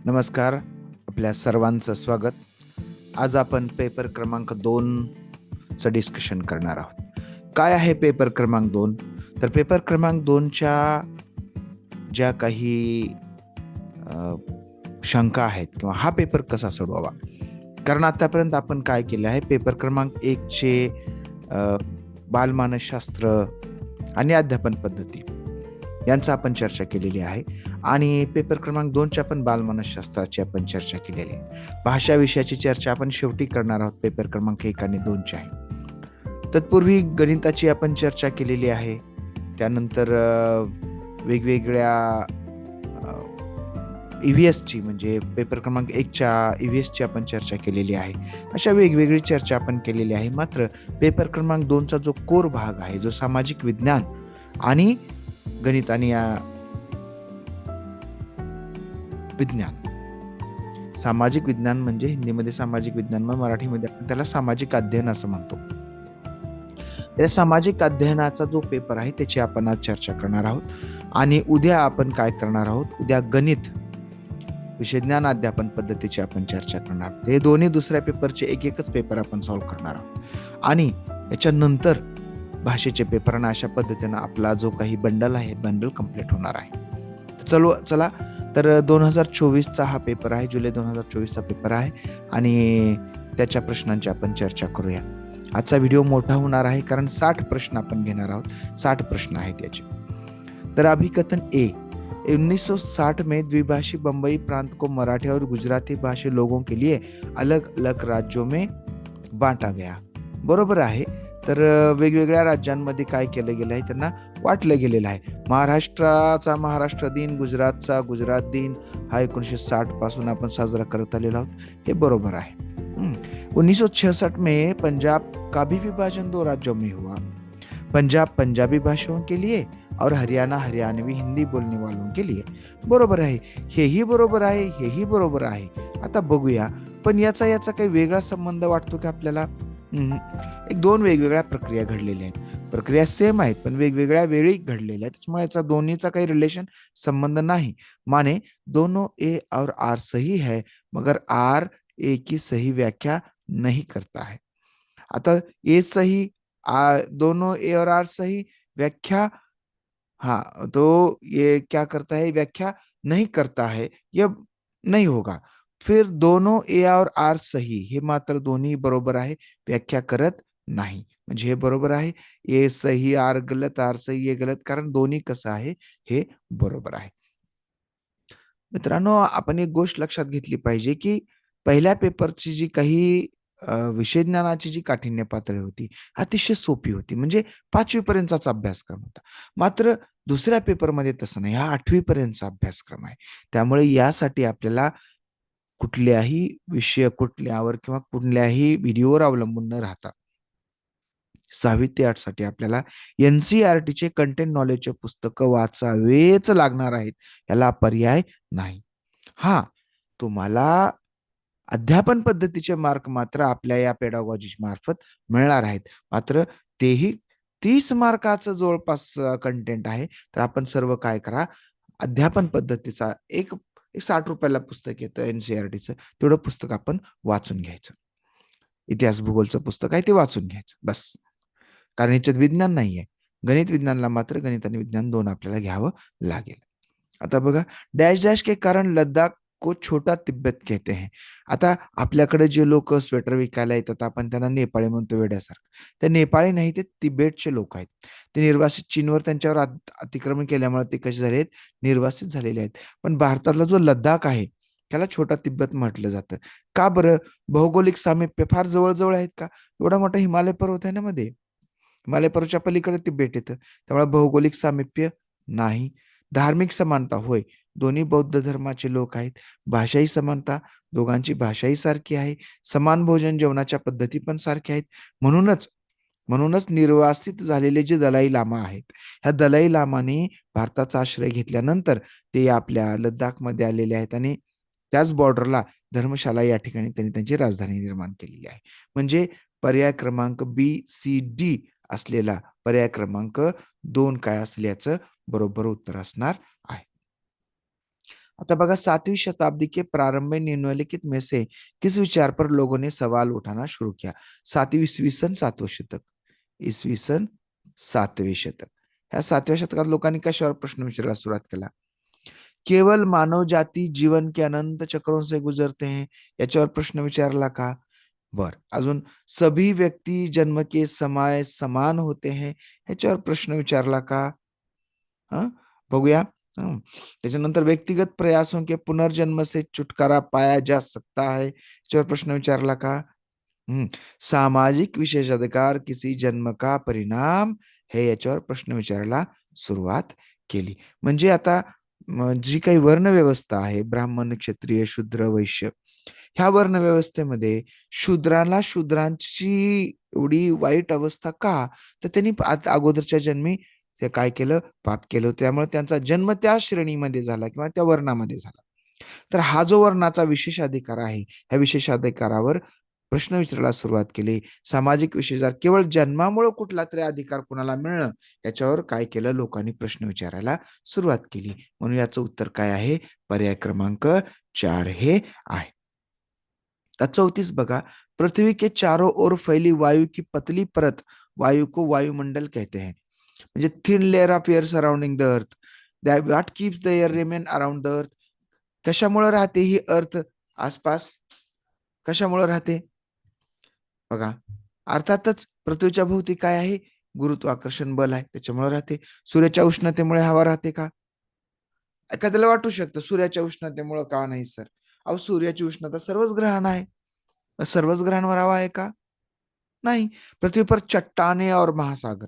नमस्कार, आपल्या सर्वांचं स्वागत. आज आपण पेपर क्रमांक 2 चं डिस्कशन करणार आहोत. काय आहे पेपर क्रमांक 2? तर पेपर क्रमांक 2च्या ज्या काही शंका आहेत किंवा हा पेपर कसा सोडवावा, कारण आतापर्यंत आपण काय केलं आहे, पेपर क्रमांक 1चे बालमानसशास्त्र आणि अध्यापन पद्धती यांचं आपण चर्चा केलेली आहे आणि पेपर क्रमांक 2च्या पण बालमानसशास्त्राची आपण चर्चा केलेली आहे. भाषा विषयाची चर्चा आपण शेवटी करणार आहोत, पेपर क्रमांक 1 आणि 2ची आहे. तत्पूर्वी गणिताची आपण चर्चा केलेली आहे. त्यानंतर वेगवेगळ्या EVSची म्हणजे पेपर क्रमांक 1च्या EVSची आपण चर्चा केलेली आहे. अशा वेगवेगळी चर्चा आपण केलेली आहे. मात्र पेपर क्रमांक 2चा जो कोर भाग आहे, जो सामाजिक विज्ञान आणि गणित आणि विज्ञान, सामाजिक विज्ञान म्हणजे हिंदीमध्ये सामाजिक विज्ञान, मग मराठीमध्ये आपण त्याला सामाजिक अध्ययन असं म्हणतो. या सामाजिक अध्ययनाचा जो पेपर आहे त्याची आपण आज चर्चा करणार आहोत. आणि उद्या आपण काय करणार आहोत, उद्या गणित विषयज्ञान अध्यापन पद्धतीची आपण चर्चा करणार आहोत. हे दोन्ही दुसऱ्या पेपरचे एकच पेपर आपण सॉल्व्ह करणार आहोत आणि याच्यानंतर भाषेचे पेपर आणि अशा पद्धतीनं आपला जो काही बंडल आहे, बंडल कंप्लीट होणार आहे. चला तर 2024चा हा पेपर आहे, जुलै 2024चा पेपर आहे आणि त्याच्या प्रश्नांची आपण चर्चा करूया. आजचा व्हिडिओ मोठा होणार आहे कारण 60 प्रश्न आपण घेणार आहोत. 60 प्रश्न आहेत याचे. तर अभिकथन ए, 1960 में द्विभाषी बंबई प्रांत को मराठी और गुजराती भाषी लोगों के लिए अलग अलग राज्यों में बांटा गया. बरोबर आहे. तर वेगवेगळ्या राज्यांमध्ये काय केलं गेलं आहे, त्यांना वाटलं गेलेलं आहे. महाराष्ट्राचा महाराष्ट्र दिन, गुजरातचा गुजरात दिन हा 1960 पासून आपण साजरा करत आलेलो आहोत. हे बरोबर आहे. 1966 में पंजाब का भी विभाजन 2 राज्यों में हुआ. पंजाब पंजाबी भाषाओं के लिए और हरियाणा हरियाणवी हिंदी बोलने वालों के लिए. बरोबर आहे. हेही बरोबर आहे, हेही बरोबर आहे. आता बघूया, पण याचा काही वेगळा संबंध वाटतो की आपल्याला? एक 2 वेगवेगळ्या प्रक्रिया घडलेल्या आहेत. प्रक्रिया सेम आहेत पण वेगवेगळ्या वेळी घडलेल्या आहेत. त्याच्यामुळे याचा दोन्हीचा काही रिलेशन संबंध नाही. माने दोनों ए और आर सही है मगर आर ए की सही व्याख्या नहीं करता है. आता ए सही, दोनों ए और आर सही व्याख्या, हाँ तो ये क्या करता है, व्याख्या नहीं करता है, यह नहीं होगा. फिर दोनों ए और आर सही, हे मात्र दोन्ही बरोबर आहे, व्याख्या करत नाही. म्हणजे हे बरोबर आहे. ए सही आर गलत, आर सही ये गलत, कारण दोन्ही कसं आहे, हे बरोबर आहे. मित्रांनो, आपण एक गोष्ट लक्षात घेतली पाहिजे की पहिल्या पेपरची जी काही विषय ज्ञानाची जी काठिण्य पातळी होती, अतिशय सोपी होती. म्हणजे 5वी पर्यंतचा अभ्यासक्रम होता. मात्र दुसऱ्या पेपरमध्ये तसं नाही, हा 8वी पर्यंतचा अभ्यासक्रम आहे. त्यामुळे यासाठी आपल्याला कुठल्याही विषय, कुठल्यावर किंवा कुठल्याही व्हिडिओवर अवलंबून न राहता 6वी ते 8 साठी आपल्याला NCERTचे कंटेंट नॉलेजचे पुस्तकं वाचावेच लागणार आहेत. याला पर्याय नाही. हा, तुम्हाला अध्यापन पद्धतीचे मार्क मात्र आपल्या या पेडागॉजी मार्फत मिळणार आहेत. मात्र तेही 30 मार्काचं जवळपास कंटेंट आहे. तर आपण सर्व काय करा, अध्यापन पद्धतीचा एक ₹60 पुस्तक येतं NCERTचं, तेवढं पुस्तक आपण वाचून घ्यायचं. इतिहास भूगोलचं पुस्तक आहे ते वाचून घ्यायचं बस. कारण ह्याच्यात विज्ञान नाहीये. गणित विज्ञानला मात्र गणित आणि विज्ञान 2 आपल्याला घ्यावं लागेल. आता बघा, डॅश डॅश के कारण लद्दाख को छोटा तिब्बत कहते हैं. आता आपल्याकडे जे लोक स्वेटर विकायला येतात, आपण त्यांना नेपाळी म्हणतो वेड्यासारखं. ते नेपाळी नाही, ते तिबेटचे लोक आहेत. ते निर्वासित चीनवर त्यांच्यावर अतिक्रमण केल्यामुळे ते कसे झालेत, निर्वासित झालेले आहेत. पण भारतातला जो लद्दाख आहे त्याला छोटा तिब्बत म्हटलं जातं. का बरं? भौगोलिक सामिप्य फार जवळ आहेत का? एवढा मोठा हिमालय पर्वत आहे ना मध्ये. हिमालय पर्वतच्या पलीकडे तिबेट येतं. त्यामुळे भौगोलिक सामिप्य नाही. धार्मिक समानता, होय, दोन्ही बौद्ध धर्माचे लोक आहेत. भाषाही समानता, दोघांची भाषाही सारखी आहे. समान भोजन, जेवणाच्या पद्धती पण सारख्या आहेत. म्हणूनच निर्वासित झालेले जे दलाई लामा आहेत, ह्या दलाई लामाने भारताचा आश्रय घेतल्यानंतर ते आपल्या लद्दाखमध्ये आलेले आहेत आणि त्याच बॉर्डरला धर्मशाला या ठिकाणी त्यांनी त्यांची राजधानी निर्माण केलेली आहे. म्हणजे पर्याय क्रमांक BCD असलेला पर्याय क्रमांक 2 काय असल्याचं बरोबर उत्तर असणार आहे. आता बघा 7वीं शताब्दी के प्रारंभ में निम्नलिखित में से किस विचार पर लोगों ने सवाल उठाना शुरू किया? 7वीं इसवी सन 7वं शतक, इसवी सन 7वें शतक. ह्या 7व्या शतकात लोकांनी कशावर प्रश्न विचारायला सुरुवात केला? केवल मानव जाती जीवन के अनंत चक्रों से गुजरते हैं याच्यावर प्रश्न विचारला का? बर. अजून सभी व्यक्ती जन्म के समय समान होते हैं ह्याच्यावर प्रश्न विचारला का? हा, बघूया. हं. त्याच्यानंतर व्यक्तिगत प्रयासों के पुनर्जन्म से छुटकारा पाया जा सकता है याच्यावर प्रश्न विचारला का? सामाजिक विशेषाधिकार किसी जन्म का परिणाम हे याच्यावर प्रश्न विचारायला सुरुवात केली. म्हणजे आता जी काही वर्णव्यवस्था आहे, ब्राह्मण, क्षत्रिय, शूद्र, वैश्य, ह्या वर्णव्यवस्थेमध्ये शूद्रांची एवढी वाईट अवस्था का? तर त्यांनी अगोदरच्या जन्मी ते काय केलं? पाप केलं. त्यामुळे त्यांचा जन्म त्या श्रेणीमध्ये झाला किंवा त्या वर्णामध्ये झाला. तर हा जो वर्णाचा विशेष अधिकार आहे, ह्या विशेष अधिकारावर प्रश्न विचारायला सुरुवात केली. सामाजिक विशेषाधिकार केवळ जन्मामुळे कुठला तरी अधिकार कुणाला मिळणं याच्यावर काय केलं? लोकांनी प्रश्न विचारायला सुरुवात केली. म्हणून याचं उत्तर काय आहे? पर्याय क्रमांक 4 हे आहे. 34 बघा. पृथ्वी के चारों ओर फैली वायु की पतली परत वायु को वायुमंडल कहते हैं. म्हणजे thin layer of air surrounding the earth. What keeps the air remain around the earth. कशामुळे राहते ही अर्थ आसपास? कशामुळे राहते? बघा, अर्थातच पृथ्वीच्या भोवती काय आहे? गुरुत्वाकर्षण बल आहे, त्याच्यामुळे राहते. सूर्याच्या उष्णतेमुळे हवा राहते का? एखाद्याला वाटू शकतं सूर्याच्या उष्णतेमुळे का नाही सर? अहो, सूर्याची उष्णता सर्वच ग्रहांना आहे. सर्वच ग्रहांवर हवा आहे का? नाही. पृथ्वी पर चट्टाने और महासागर.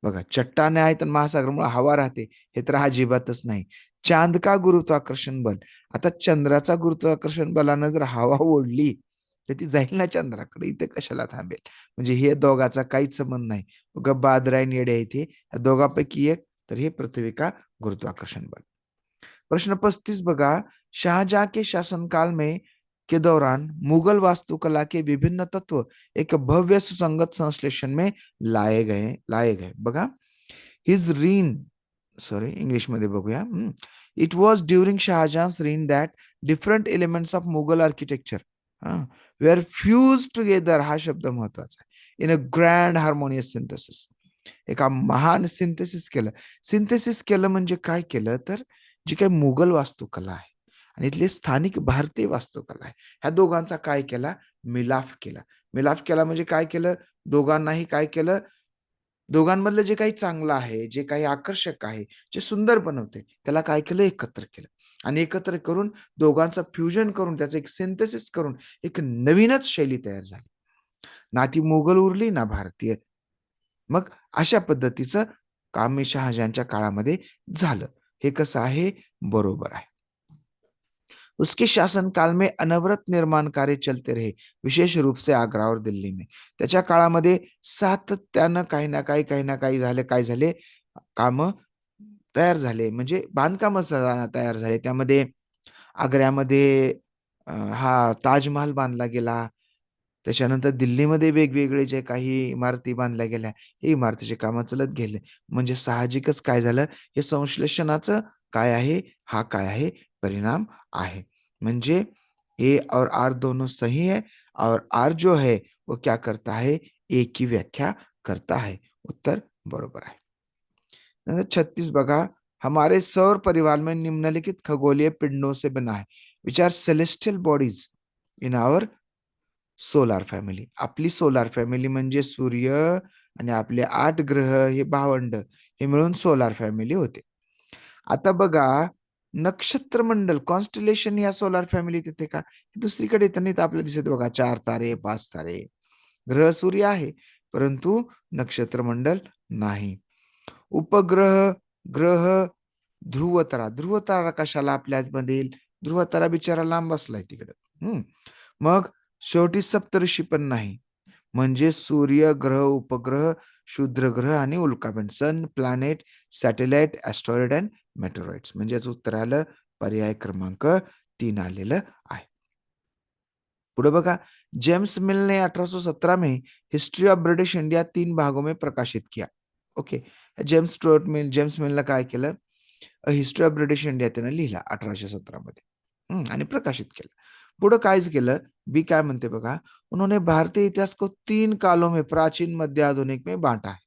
बघा, चट्टाने आहेत आणि महासागरामुळे हवा राहते हे तर अजिबातच नाही. चांद का गुरुत्वाकर्षण बल. आता चंद्राचा गुरुत्वाकर्षण बलानं जर हवा ओढली तर ती जाईल ना चंद्राकडे, इथे कशाला थांबेल? म्हणजे हे दोघाचा काहीच संबंध नाही. बादरायण येडे आहे ते दोघांपैकी एक. तर हे पृथ्वी का गुरुत्वाकर्षण बल. प्रश्न 35 बघा. शाहजहां के शासनकाल में के दौरान मुगल वास्तुकला के विभिन्न तत्व एक भव्य सुसंगत संश्लेषण में लाए गए बघा. हिज रीन सॉरी इंग्लिश मध्ये बघूया. It was during Shahjahan's reign that different elements of Mughal architecture were fused together. हा शब्द महत्वाचा आहे. In a grand harmonious synthesis. एका महान सिंथेसिस केलं म्हणजे काय केलं? तर जी काही मुघल वास्तुकला आहे आणि इथली स्थानिक भारतीय वास्तुकला आहे, ह्या दोघांचा काय केला? मिलाफ केला. मिलाफ केला म्हणजे काय केलं? दोघांनाही काय केलं? दोघांमधलं जे काही चांगलं आहे, जे काही आकर्षक आहे, जे सुंदर बनवते, त्याला काय केलं? एकत्र केलं. आणि एकत्र करून दोघांचं फ्युजन करून त्याचं एक सिंथेसिस करून एक नवीनच शैली तयार झाली. ना ती मुघल उरली ना भारतीय. मग अशा पद्धतीचं काम शहाजहांच्या काळामध्ये झालं. हे कसं आहे? बरोबर आहे. उसके शासनकाल में अनवरत निर्माण कार्य चलते रहे, विशेष रूप से आग्रा और दिल्ली में. त्याच्या काळामध्ये सातत्यानं काही ना काही झाले. काय झाले? काम तयार झाले, म्हणजे बांधकाम तयार झाले. त्यामध्ये आग्र्यामध्ये हा ताजमहाल बांधला गेला. त्याच्यानंतर दिल्लीमध्ये वेगवेगळे जे काही इमारती बांधल्या गेल्या, हे इमारतीचे कामं चलत गेले. म्हणजे साहजिकच काय झालं? हे संश्लेषणाचं काय आहे? हा काय आहे? परिणाम आहे. म्हणजे ए और आर दोनों सही है और आर जो है वो क्या करता है? ए की व्याख्या करता है. उत्तर बरोबर आहे. 36 बघा. हमारे सौर परिवार में निम्नलिखित खगोलीय पिंडों से बना है. Which are celestial bodies in our solar family. आपली सोलार फॅमिली म्हणजे सूर्य आणि आपले 8 ग्रह हे भावंड हे मिळून सोलार फॅमिली होते. आता बघा, नक्षत्र मंडल कॉन्स्टलेशन या सोलार फॅमिलीत येते का? दुसरीकडे येतं नाही तर आपल्याला दिसत बघा 4 तारे, 5 तारे. ग्रह सूर्य आहे परंतु नक्षत्र मंडल नाही. उपग्रह, ग्रह, ध्रुवतारा कशाला आपल्यामध्ये? ध्रुवतारा बिचारा लांब बसलाय तिकडं. मग शेवटी सप्तऋषी पण नाही. म्हणजे सूर्य, ग्रह, उपग्रह, क्षुद्र ग्रह आणि उल्कापिंड. सन, प्लॅनेट, सॅटेलाइट, ऍस्ट्रॉइड अँड मेटेरॉइड्स. म्हणजे याचं उत्तर आलं पर्याय क्रमांक 3 आलेलं आहे. पुढे बघा. जेम्स मिल ने 1817 में हिस्ट्री ऑफ ब्रिटिश इंडिया 3 भागों में प्रकाशित किया. ओके. जेम्स मिलनं काय केलं? A history of British India त्यानं लिहिला 1817 मध्ये आणि प्रकाशित केलं. पुढं कायच केलं, बी काय म्हणते बघा, उन्होंने भारतीय इतिहास को 3 कालों में प्राचीन, मध्य, आधुनिक में बांटा है.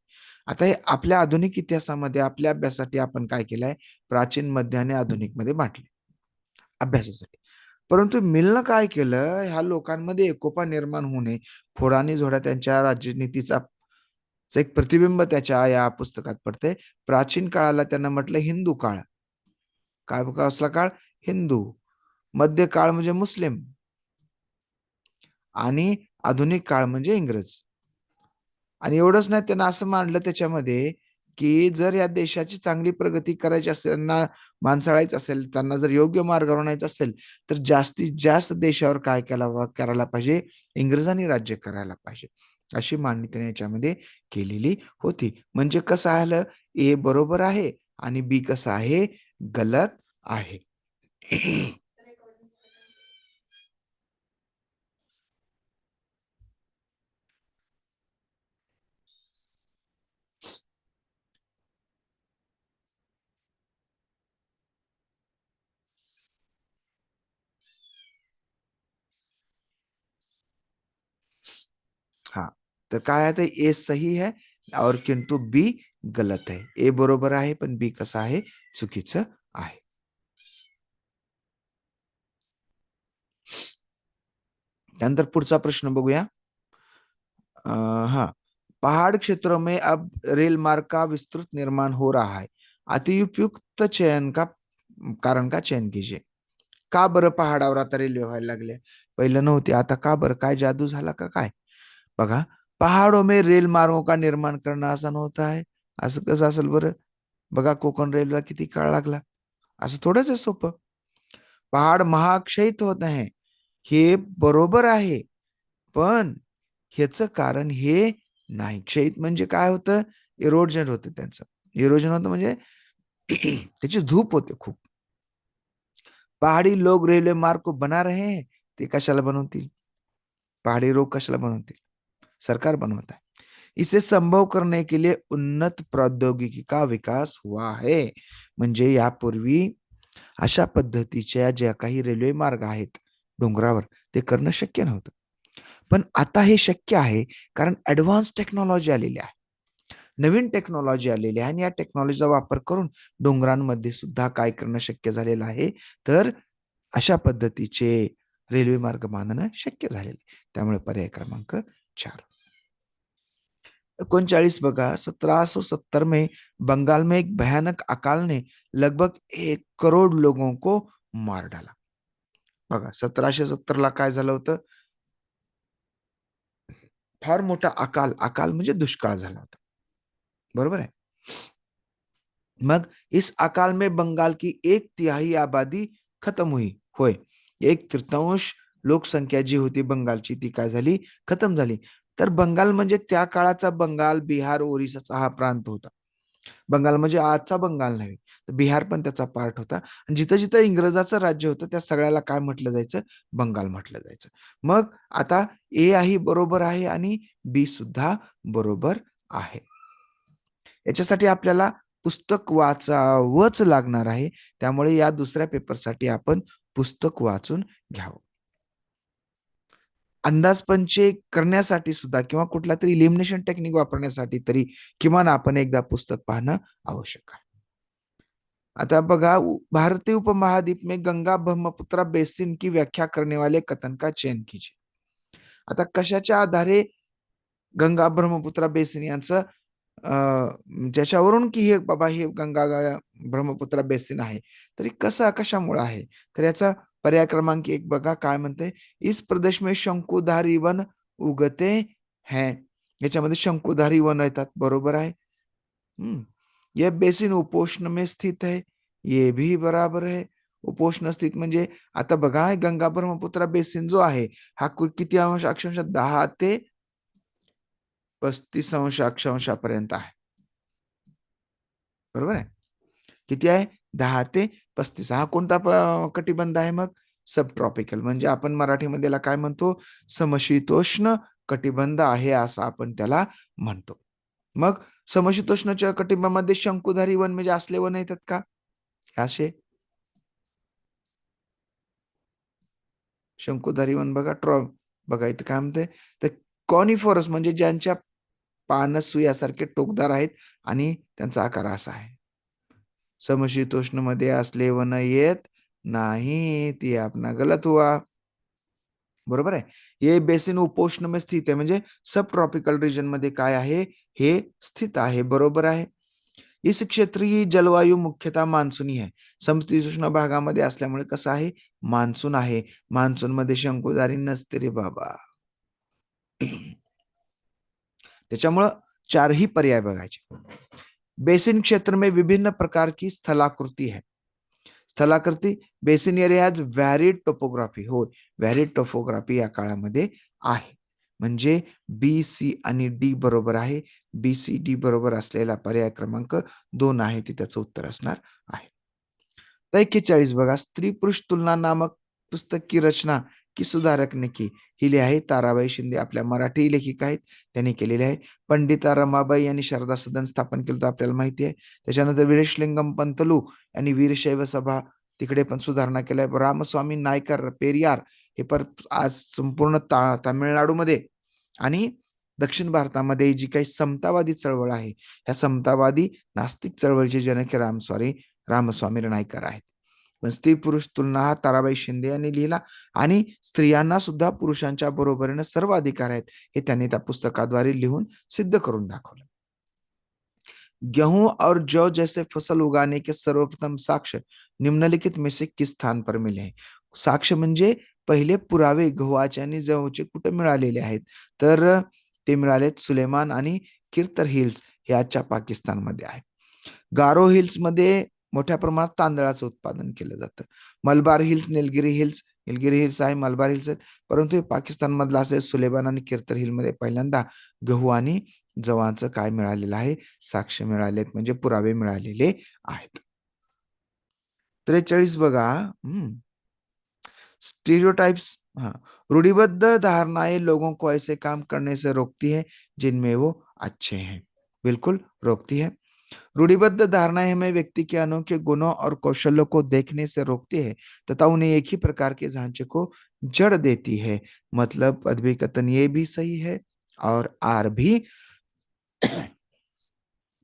आता हे आपल्या आधुनिक इतिहासामध्ये आपल्या अभ्यासासाठी आपण काय केलंय, प्राचीन, मध्य आणि आधुनिक मध्ये बांटले अभ्यासासाठी. परंतु मिलनं काय केलं, ह्या लोकांमध्ये एकोपा निर्माण होणे, फोडानी झोडा त्यांच्या राजनीतीचा एक प्रतिबिंब त्याच्या या पुस्तकात पडते. प्राचीन काळाला त्यांना म्हटलं हिंदू काळ. काय कसला काळ? हिंदू. मध्य काळ म्हणजे मुस्लिम आणि आधुनिक काळ म्हणजे इंग्रज. आणि एवढंच नाही, त्यांना असं मांडलं त्याच्यामध्ये, की जर या देशाची चांगली प्रगती करायची असेल, त्यांना माणसाळायचं असेल, त्यांना जर योग्य मार्गावर आणायचं असेल, तर जास्तीत जास्त देशावर काय करायला पाहिजे, इंग्रजांनी राज्य करायला पाहिजे. अशी मांडणी त्याने याच्यामध्ये केलेली होती. म्हणजे कसं आलं, ए बरोबर आहे आणि बी कसं आहे, गलत आहे. हाँ, तर काय आहे, ए सही है और किंतु बी गलत आहे. ए बरोबर आहे पण बी कसं आहे, चुकीचं आहे. त्यानंतर पुढचा प्रश्न बघूया. हाँ, पहाड़ क्षेत्रों में अब रेल मार्ग का विस्तृत निर्माण हो रहा है. अति उपयुक्त चयन का कारण का चयन कीजिए. का बरं पहाडावर आता रेल्वे व्हायला लागल्या, पहिलं नव्हती, आता का बरं, काय जादू झाला का काय? बघा, पहाड़ों में रेल मार्गों का निर्माण करणं आसान होता है. असं कसं असेल बरं? बघा, कोकण रेल्वेला किती काळ लागला. असं थोडंच आहे सोपं. पहाड महाक्षयित होत आहे, हे बरोबर आहे, पण ह्याचं कारण हे नाही. क्षयित म्हणजे काय होतं, इरोजन होतं त्यांचं. इरोजन होतं म्हणजे त्याची धूप होते खूप. पहाड़ी लोग रेलवे मार्ग को बना रहे हैं, ते कशाला बनवतील? पहाड़ी लोग कशाला बनवतील? सरकार बनवत आहे. इसे संभव करने के लिए उन्नत प्रौद्योगिकी का विकास हुआ है. म्हणजे यापूर्वी अशा पद्धतीच्या ज्या काही रेल्वे मार्ग आहेत डोंगरावर, ते करणं शक्य नव्हतं. पण आता हे शक्य आहे, कारण ॲडव्हान्स टेक्नॉलॉजी आलेली आहे. नवीन टेक्नॉलॉजी आलेली आहे आणि या टेक्नॉलॉजीचा वापर करून डोंगरांमध्ये सुद्धा काय करणं शक्य झालेलं आहे, तर अशा पद्धतीचे रेल्वे मार्ग बांधणं शक्य झालेलं आहे. त्यामुळे पर्याय क्रमांक 4. 39 बघा, 1770 में बंगाल में एक भयानक अकाल ने लगभग 1 करोड़ लोगों को मार डाला. बघा, 1770 ला काय झालं होतं, फार मोठा अकाल, अकाल म्हणजे दुष्काळ झाला होता. बरोबर आहे. मग इस अकाल में बंगाल की 1/3 आबादी खत्म हुई. होय, 1/3 लोकसंख्या जी होती बंगालची ती काय झाली, खतम झाली. तर बंगाल म्हणजे त्या काळाचा बंगाल, बिहार, ओरिसाचा हा प्रांत होता. बंगाल म्हणजे आजचा बंगाल नाही, तर बिहार पण त्याचा पार्ट होता. आणि जिथं जिथं इंग्रजाचं राज्य होतं त्या सगळ्याला काय म्हटलं जायचं, बंगाल म्हटलं जायचं. मग आता ए ही बरोबर आहे आणि बी सुद्धा बरोबर आहे. याच्यासाठी आपल्याला पुस्तक वाचावंच लागणार आहे. त्यामुळे या दुसऱ्या पेपरसाठी आपण पुस्तक वाचून घ्यावं. अंदाजपंचे करण्यासाठी सुद्धा किंवा कुठला तरी इलिमिनेशन टेक्निक वापरण्यासाठी तरी किमान आपण एकदा पुस्तक पाहणं आवश्यक आहे. आता बघा, भारतीय उपमहाद्वीप में गंगा ब्रह्मपुत्रा बेसिन की व्याख्या करने वाले कथन का चयन कीजिए. आता कशाच्या आधारे गंगा ब्रह्मपुत्रा बेसिन यांचं ज्याच्यावरून की हे बाबा हे गंगा ब्रह्मपुत्रा बेसिन आहे, तरी कसं कशामुळे आहे, तर याचा पर्याय क्रमांक 1 बघा काय म्हणते, इस प्रदेश में शंकुधारी वन उगते हैं. याच्यामध्ये शंकुधारी वन येतात, बरोबर आहे. यह बेसिन उपोष्ण में स्थित है, ये भी बराबर है. उपोष्ण स्थित म्हणजे आता बघा, गंगा ब्रह्मपुत्रा बेसिन जो आहे हा किती अंश अक्षांश 10 ते 35 अंश अक्षांशापर्यंत आहे. बरोबर आहे. किती आहे, 10 ते 35. हा कोणता कटिबंध आहे मग, सब ट्रॉपिकल. म्हणजे आपण मराठीमध्ये याला काय म्हणतो, समशीतोष्ण कटिबंध आहे असं आपण त्याला म्हणतो. मग समशीतोष्णच्या कटिबंधामध्ये शंकुधारी वन म्हणजे असले वन येतात का, असे शंकुधारी वन बघा, बघा इथं काय म्हणते, तर कॉनिफोरस म्हणजे ज्यांच्या पानं सुयासारखे टोकदार आहेत आणि त्यांचा आकार असा आहे. समशीतोष्ण मध्ये असले वन येत नाही, ती अपना गलत हुआ. बरोबर आहे. ये बेसिन उपोष्ण में स्थित आहे, म्हणजे सब ट्रॉपिकल रिजन मध्ये काय आहे, हे स्थित आहे. बरोबर आहे. इस क्षेत्रीय जलवायू मुख्यतः मान्सूनी आहे. समशीतोष्ण भागामध्ये असल्यामुळे कसं आहे, मान्सून आहे. मान्सून मध्ये शंकुधारी नसते रे बाबा. त्याच्यामुळं चारही पर्याय बघायचे. बेसिन क्षेत्र में विभिन्न प्रकार की स्थलाकृति है. स्थलाकृती, basin area has varied topography. हो, व्हॅरिड टोपोग्राफी या काळामध्ये आहे. म्हणजे बी, सी आणि डी बरोबर आहे. बी, सी, डी बरोबर असलेला पर्याय क्रमांक 2 आहे, ते त्याचं उत्तर असणार आहे. 41 बघा, स्त्री पुरुष तुलना नामक पुस्तक की रचना की सुधारक ने की. ही आहे ताराबाई शिंदे, आपल्या मराठी लेखिका आहेत, त्यांनी केलेली आहे. पंडिता रमाबाई यांनी शारदा सदन स्थापन केलं होतं, आपल्याला माहिती आहे. त्याच्यानंतर वीरेशलिंगम पंतलू यांनी वीरशैव सभा, तिकडे पण सुधारणा केल्या. रामस्वामी नायकर पेरियार हे पर आज संपूर्ण तामिळनाडूमध्ये आणि दक्षिण भारतामध्ये जी काही समतावादी चळवळ आहे, ह्या समतावादी नास्तिक चळवळीचे जनक रामस्वामी नायकर आहेत. पण स्त्री पुरुष तुलना हा ताराबाई शिंदे यांनी लिहिला, आणि स्त्रियांना सुद्धा पुरुषांच्या बरोबरीने सर्व अधिकार आहेत, हे त्यांनी त्या पुस्तकाद्वारे लिहून सिद्ध करून दाखवलं. गेहूं और जौ जैसे फसल उगाने के सर्वप्रथम साक्ष्य निम्नलिखित में से किस स्थान पर मिले हैं. साक्ष्य म्हणजे पहिले पुरावे गव्हाचे आणि जवचे कुठे मिळालेले आहेत, तर ते मिळालेत सुलेमान आणि किर्तर हिल्स हे आजच्या पाकिस्तानमध्ये आहे. गारो हिल्स मध्ये मोठ्या प्रमाणात तांदळाचं उत्पादन केलं जातं. मलबार हिल्स, निलगिरी हिल्स आहे, मलबार हिल्स आहेत, परंतु हे पाकिस्तान मधला असेल. सुलेमान आणि किर्तर हिल मध्ये पहिल्यांदा गहू आणि जवाचं काय मिळालेलं आहे, साक्ष मिळालेत, म्हणजे पुरावे मिळालेले आहेत. 43 बघा, स्टीरियोटाइप्स. हाँ, रूढ़िबद्ध धारणाएं लोगों को ऐसे काम करने से रोकती है जिनमें वो अच्छे हैं. बिल्कुल रोकती है. रूढ़िबद्ध धारणाएं हमें व्यक्ति के अनोखे गुणों और कौशलों को देखने से रोकती है तथा उन्हें एक ही प्रकार के ढांचे को जड़ देती है. मतलब पदवी कथन ये भी सही है और आर भी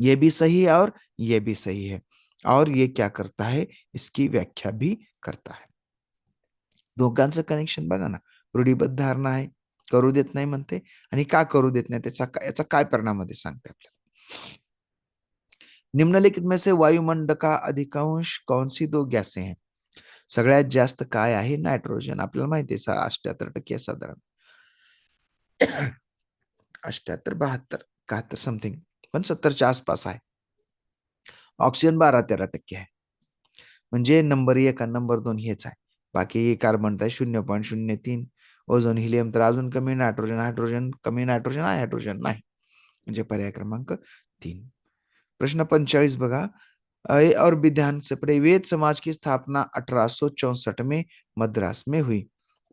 ये भी सही है और ये भी सही है, और ये क्या करता है, इसकी व्याख्या भी करता है. दोघांचं कनेक्शन बघा ना. रूढीबद्ध धारणा आहे, करू देत नाही म्हणते, आणि का करू देत नाही, याचा काय परिणाम मध्ये सांगते आपल्याला. निम्नलिखित में से वायुमंडल का अधिकांश कौन सी दो गॅसें हैं. सगळ्यात जास्त काय आहे, नायट्रोजन. आपल्याला माहिती आहे 78% साधारण, 78, 72, 71 समथिंग, पण 70च्या आसपास आहे. ऑक्सिजन 12-13% आहे. म्हणजे नंबर 1 आणि नंबर 2 हेच आहे. बाकी कार्बन आहे 0.03, ओझोन हिलियम तर अजून कमी, हायड्रोजन कमी, हायड्रोजन नाही, म्हणजे पर्याय क्रमांक 3. प्रश्न 45 बघा, और विधान से पढ़े. वेद समाज की स्थापना 1864 में मद्रास में हुई.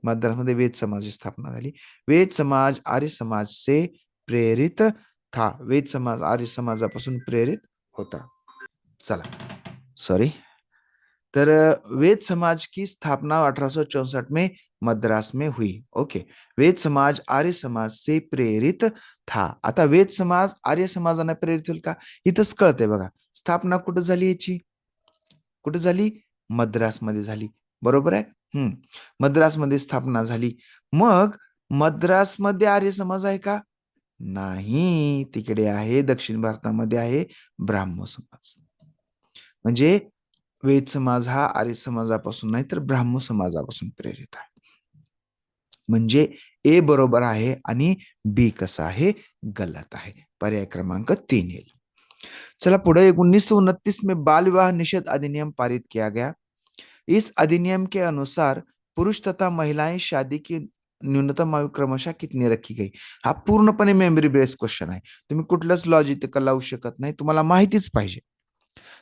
मद्रास मध्ये वेद समाजाची स्थापना झाली. वेद समाज आर्य समाज से प्रेरित था. वेद समाज आर्य समाजापासून प्रेरित होता. चला, सॉरी. तर वेद समाज की स्थापना 1864 में मद्रास में हुई. ओके. वेद समाज आर्य समाज से प्रेरित था. आता वेद समाज आर्य समाजाने प्रेरित होईल का, इथंच कळतंय बघा. स्थापना कुठं झाली याची, कुठं झाली, मद्रास मध्ये झाली. बरोबर आहे. मद्रास मध्ये स्थापना झाली. मग मद्रास मध्ये आर्य समाज आहे का, नाही, तिकडे आहे दक्षिण भारतामध्ये आहे ब्राह्मण समाज. म्हणजे वेद समाज हा आर्य समाजापासून नाही तर ब्राह्मण समाजापासून प्रेरित आहे. म्हणजे ए बरोबर आहे आणि बी कसा आहे, गलत आहे. पर्याय क्रमांक 3 येईल. चला पुढे. 1929 में बाल विवाह निषेध अधिनियम पारित किया गया. इस अधिनियम के अनुसार पुरुष तथा महिलाएं शादी की न्यूनतम आयु क्रमशः कितनी रखी गई. हा पूर्णपणे मेमरी बेस्ड क्वेश्चन आहे. तुम्ही कुठलंच लॉजिक लावू शकत नाही, तुम्हाला माहितीच पाहिजे.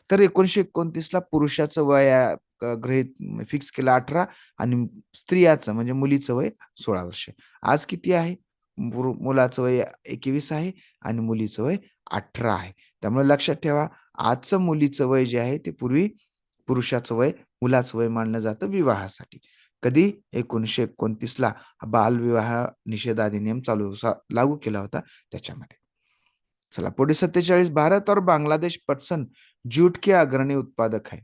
तर 1929 ला पुरुषाचं वय गृहीत फिक्स केलं 18, आणि स्त्रियाचं म्हणजे मुलीचं वय 16 वर्ष. आज किती आहे, मुलाचं वय 21 आहे आणि मुलीचं वय 18 आहे. त्यामुळे लक्षात ठेवा, आजचं मुलीचं वय जे आहे ते पूर्वी पुरुषाचं वय मुलाचं वय मानलं जातं विवाहासाठी. कधी 1929ला बालविवाह निषेध अधिनियम लागू केला होता त्याच्यामध्ये. चला पुढे 47, भारत और बांग्लादेश पटसन जूट के अग्रणी उत्पादक है.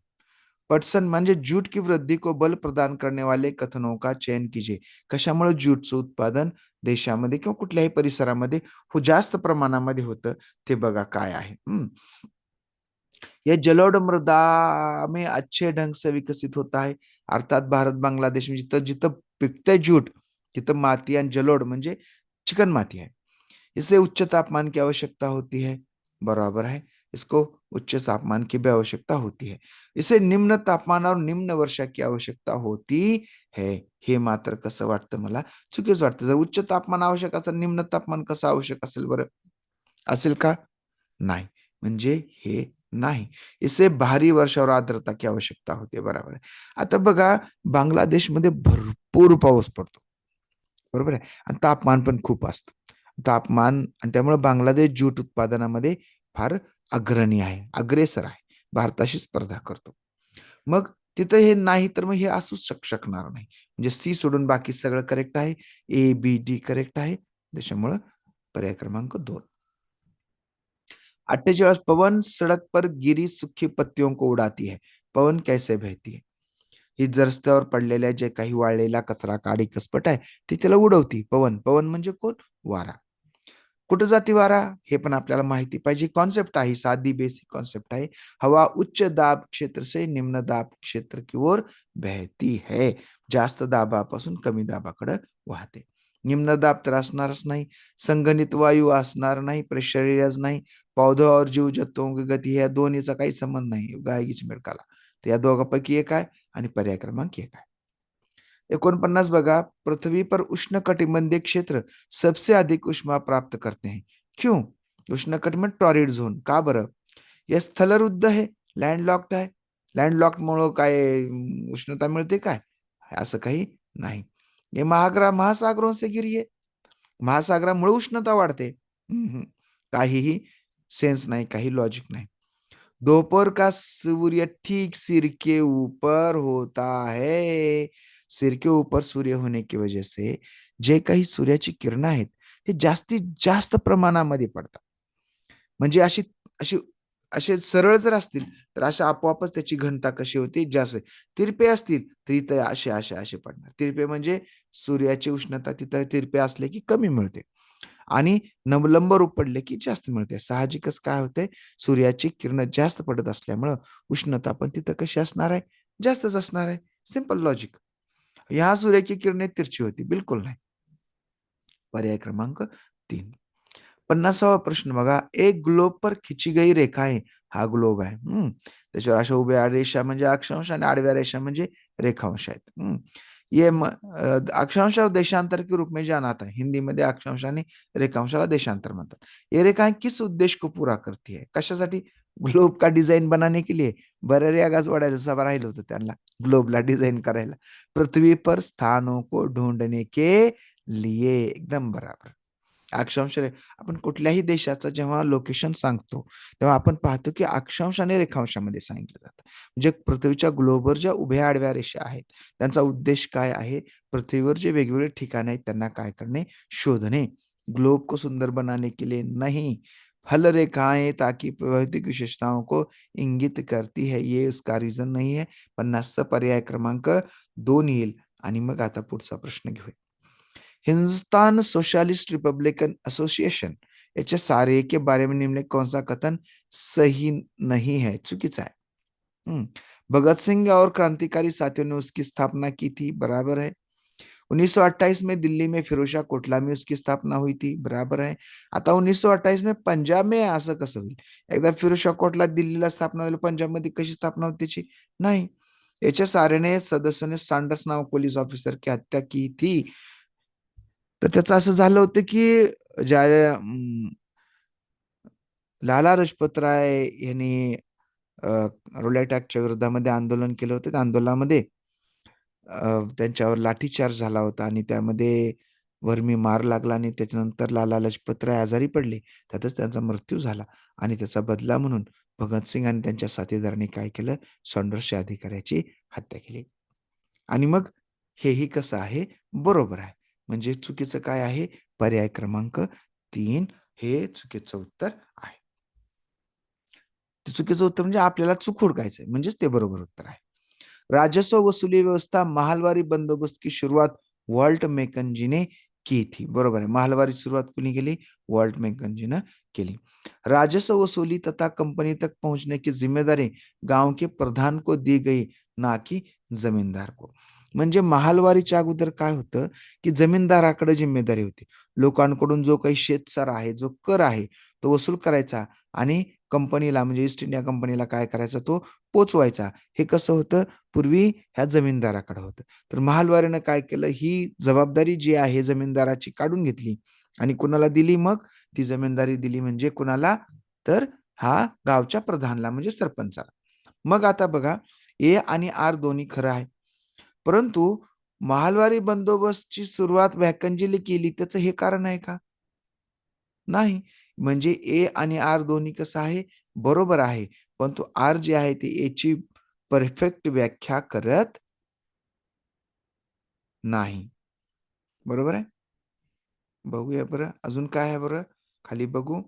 पटसन म्हणजे जूट की वृद्धि को बल प्रदान करने वाले कथनों का चयन कीजिए. कशामुळे ज्यूटचं उत्पादन देशामध्ये किंवा कुठल्याही परिसरामध्ये जास्त प्रमाणामध्ये होतं ते बघा काय आहे. यह जलोढ़ मृदा में अच्छे ढंग से विकसित होता है. अर्थात भारत बांग्लादेश में जिथं जिथं पिकतंय जूट तिथं माती आणि जलोढ़ म्हणजे चिकन माती है. इसे उच्च तापमान की आवश्यकता होती है. बराबर है. इसको उच्च तापमान की भी आवश्यकता होती है. इसे निम्न तापमान और निम्न वर्षा की आवश्यकता होती है. हे मात्र कसं वाटतं मला चुकीच वाटतं. जर उच्च तापमान आवश्यक असेल निम्न तापमान कसं आवश्यक असेल बरं? असेल का? नाही. म्हणजे हे नाही. इसे भारी वर्षा और आर्द्रता की आवश्यकता होते. बरोबर आहे. आता बघा बांगलादेशमध्ये भरपूर पाऊस पडतो. बरोबर आहे आणि तापमान पण खूप असतं. तापमान आणि त्यामुळे बांगलादेश ज्यूट उत्पादनामध्ये फार अग्रणी आहे, अग्रेसर आहे. भारताशी स्पर्धा करतो. मग तिथं हे नाही तर मग हे असूच शकणार नाही. म्हणजे सी सोडून बाकी सगळं करेक्ट आहे. ए, बी, डी करेक्ट आहे. त्याच्यामुळं पर्याय क्रमांक 2. 48 पवन सड़क पर गिरी सूखी पत्तियों को उड़ाती है. पवन कैसे बहती है. ही रस्त्यावर पडलेल्या जे काही वाळलेला कचरा काडी कसपट आहे ती त्याला उडवती. पवन पवन म्हणजे कोण? वारा. कुठं जाती वारा हे पण आपल्याला माहिती पाहिजे. कॉन्सेप्ट आहे, साधी बेसिक कॉन्सेप्ट आहे. हवा उच्च दाब क्षेत्र से निम्न दाब क्षेत्र की ओर बहती है. जास्त दाबापासून कमी दाबाकडे वाहते. निम्न दाब तर असणारच नाही. संगणित वायू असणार नाही. प्रेशर एरियाज नाही. पौधे और जीव जंतुओं की गती या दोन्हीचा काही संबंध नाही गायगीच मिळकाला. तर या दोघांपैकी एक आहे आणि पर्याय क्रमांक 1 आहे. 49 बघा, पृथ्वी पर उष्णकटिबंधीय क्षेत्र सबसे अधिक उष्मा प्राप्त करते हैं. क्यों? उष्णकटिबंध टॉरिड झोन. का बरं? हे स्थलरुद्ध आहे, लँडलॉक्ड आहे. लँडलॉक्डमुळं काय उष्णता मिळते काय? असं काही नाही. हे महासागरों से घिरी आहे. महासागरामुळे उष्णता वाढते. काहीही सेन्स नाही, काही लॉजिक नाही. दोपहर का सूर्य ठीक सिर के ऊपर होता है. सिर के ऊपर सूर्य होने की वजह से जे काही सूर्याची किरणं आहेत ते जास्तीत जास्त प्रमाणामध्ये पडतात. म्हणजे अशी अशी असे सरळ जर असतील तर अशा आपोआपच त्याची घनता कशी होती जास्त. तिरपे असतील तर इथं असे असे असे पडणार. तिरपे म्हणजे सूर्याची उष्णता तिथं तिरपे असले की कमी मिळते आणि नवलंब रूप पडले की जास्त मिळते. साहजिकच काय होते सूर्याची किरण जास्त पडत असल्यामुळं उष्णता पण तिथं कशी असणार आहे जास्तच असणार आहे. Simple logic. यहाँ सूर्य की किरणें तिरछी होती बिलकुल नाही. पर्याय क्रमांक 3. 50वा प्रश्न बघा. एक ग्लोब पर खिची गई रेखा आहे. हा ग्लोब आहे. त्याच्यावर अशा उभ्या रेषा म्हणजे अक्षांश आणि आडव्या रेषा म्हणजे रेखांश आहेत. ये अक्षांश और देशांतर के रूप में जाना आता है. हिंदी मध्ये अक्षांश आणि रेखांशाला देशांतर म्हणतात. ये रेखाएं किस उद्देश्य को पूरा करती है. कशासाठी? ग्लोब का डिझाईन बनाने के लिए. बरं आगासवाड्याला सभा राहिलं होतं त्यांना ग्लोबला डिझाईन करायला. पृथ्वी पर स्थानों को ढूंढने के लिए. एकदम बराबर. अक्षांश आपण कुठल्याही देशाचं जेव्हा लोकेशन सांगतो तेव्हा आपण पाहतो की अक्षांश आणि रेखांशामध्ये सांगितलं जातं. म्हणजे पृथ्वीच्या ग्लोबवर ज्या उभ्या आडव्या रेषा आहेत त्यांचा उद्देश काय आहे? पृथ्वीवर जे वेगवेगळे ठिकाण आहेत त्यांना काय करणे? शोधणे. ग्लोब को सुंदर बनाने के लिए नहीं. फल रेखाएं ताकि प्राकृतिक विशेषताओं को इंगित करती है. ये उसका रिझन नाही आहे. 50चा पर्याय क्रमांक 2 येईल आणि मग आता पुढचा प्रश्न घेऊया. हिंदुस्तान सोशलिस्ट रिपब्लिकन एसोसिएशन याचे सारे के बारे में निम्नलिखित कौन सा कथन सही नहीं है. चुकीचा आहे. भगत सिंह और क्रांतिकारी साथियों ने उसकी स्थापना की थी. बराबर है. 1928 में दिल्ली में फिरोजशाह कोटला में उसकी स्थापना हुई थी. बराबर है. आता 1928 में पंजाब में असं कसं होईल? एकदा फिरोजशाह कोटला दिल्लीला स्थापना झाली, पंजाबमध्ये कशी स्थापना होती त्याची? नाही. एच एस आर्य सदस्यों ने सैंडर्स नामक पुलिस ऑफिसर की हत्या की थी. तर त्याचं असं झालं होतं की ज्या लाला लजपत राय यांनी रॉलेट ऍक्टच्या विरोधामध्ये आंदोलन केलं होतं. त्या आंदोलनामध्ये त्यांच्यावर लाठीचार्ज झाला होता आणि त्यामध्ये वर्मी मार लागला आणि त्याच्यानंतर लाला लजपत राय आजारी पडले. त्यातच त्यांचा मृत्यू झाला आणि त्याचा बदला म्हणून भगतसिंग आणि त्यांच्या साथीदारांनी काय केलं? सॉन्डर्सच्या अधिकाऱ्याची हत्या केली. आणि मग हेही कसं आहे? बरोबर आहे. म्हणजे चुकीचं काय आहे? पर्याय क्रमांक 3 हे चुकीचं उत्तर आहे. चुकीचं उत्तर म्हणजे आपल्याला चूक हुडकायचंय, म्हणजेच ते बरोबर उत्तर आहे. राजस्व वसुली व्यवस्था महालवारी बंदोबस्त की शुरुआत वॉल्ट मेकंजी ने की थी. बरोबर है, महालवारी शुरुआत कुणी केली? वॉल्ट मेकंजी ने केली. राजस्व वसूली तथा कंपनी तक पहुंचने की जिम्मेदारी गांव के प्रधान को दी गई, ना की जमीनदार को. म्हणजे महालवारीच्या अगोदर काय होतं की जमीनदाराकडे जिम्मेदारी होती. लोकांकडून जो काही शेतसार आहे, जो कर आहे, तो वसूल करायचा आणि कंपनीला म्हणजे ईस्ट इंडिया कंपनीला काय करायचा? तो पोचवायचा. हे कसं होतं? पूर्वी ह्या जमीनदाराकडे होतं. तर महालवारीनं काय केलं? ही जबाबदारी जी आहे जमीनदाराची काढून घेतली आणि कुणाला दिली मग? ती जमीनदारी दिली म्हणजे कुणाला? तर हा गावच्या प्रधानला म्हणजे सरपंचाला. मग आता बघा, ए आणि आर दोन्ही खरं आहे. परंतु महालवारी बंदोबस्तची सुरुवात व्याकंजीने केली त्याचं हे कारण आहे का? नाही. म्हणजे ए आणि आर दोन्ही कसं आहे? बरोबर आहे. परंतु आर जे आहे ते एची परफेक्ट व्याख्या करत नाही. बरोबर आहे? बघूया बरं. अजून काय आहे बरं? खाली बघू.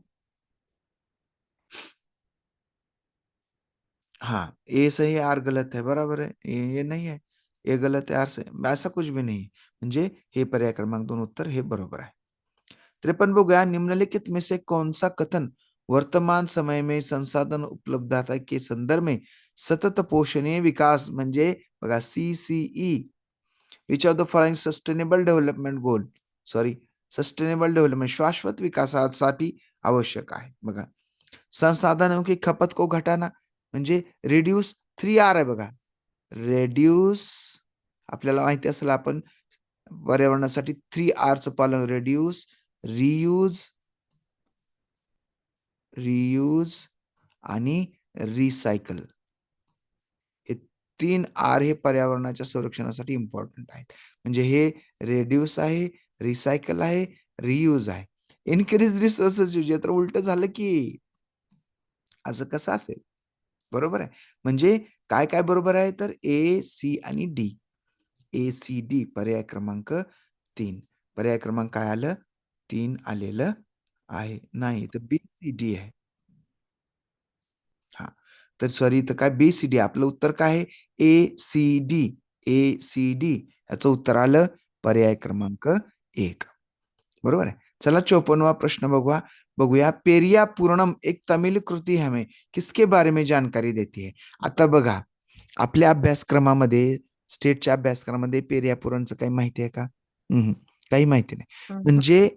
हाँ, ए सही है, आर गलत है. बराबर है. ये नहीं है. ए गलत है, आर सही. ऐसा कुछ भी नहीं. म्हणजे हे पर्याय क्रमांक 2 उत्तर हे बरोबर आहे. 53 बघूया. निम्नलिखित में से कौन सा कथन वर्तमान समय में संसाधन उपलब्धता के संदर्भ में सतत पोषणीय विकास म्हणजे बघा CCE which of the following sustainable development goal sustainable development शाश्वत विकासासाठी आवश्यक आहे. बघा संसाधनों की खपत को घटाना म्हणजे रिड्यूस 3R आहे बघा. रिड्यूस आपल्याला माहिती असेल आपण पर्यावरणासाठी 3Rचं पालन रिड्यूस, रियूज, रियूज आणि रिसायकल. हे 3R हे पर्यावरणाच्या संरक्षणासाठी इम्पॉर्टंट आहेत. म्हणजे हे रिड्यूस आहे, रिसायकल आहे, रियूज आहे. इन्क्रीज रिसोर्सेस यूज तर उलटं झालं की असं कसं असेल? बरोबर आहे. म्हणजे काय बरोबर आहे तर ए, सी आणि डी. ए, सी, डी पर्याय क्रमांक 3. पर्याय क्रमांक काय आलं? 3 आलेलं आहे. नाही तर बी, सी, डी आहे. हां. तर सॉरी इथं काय बी, सी, डी आपलं उत्तर काय आहे? ए, सी, डी. ए, सी, डी याचं उत्तर आलं पर्याय क्रमांक 1. बरोबर आहे. चला 54वां प्रश्न बघूया. पेरिया पूर्णम एक तमिल कृती हमें किसके बारे में जानकारी देती है? आता बघा, आपल्या अभ्यासक्रमामध्ये, स्टेटच्या अभ्यासक्रमामध्ये पेरिया पुरणचं काही माहिती आहे का? काही माहिती नाही. म्हणजे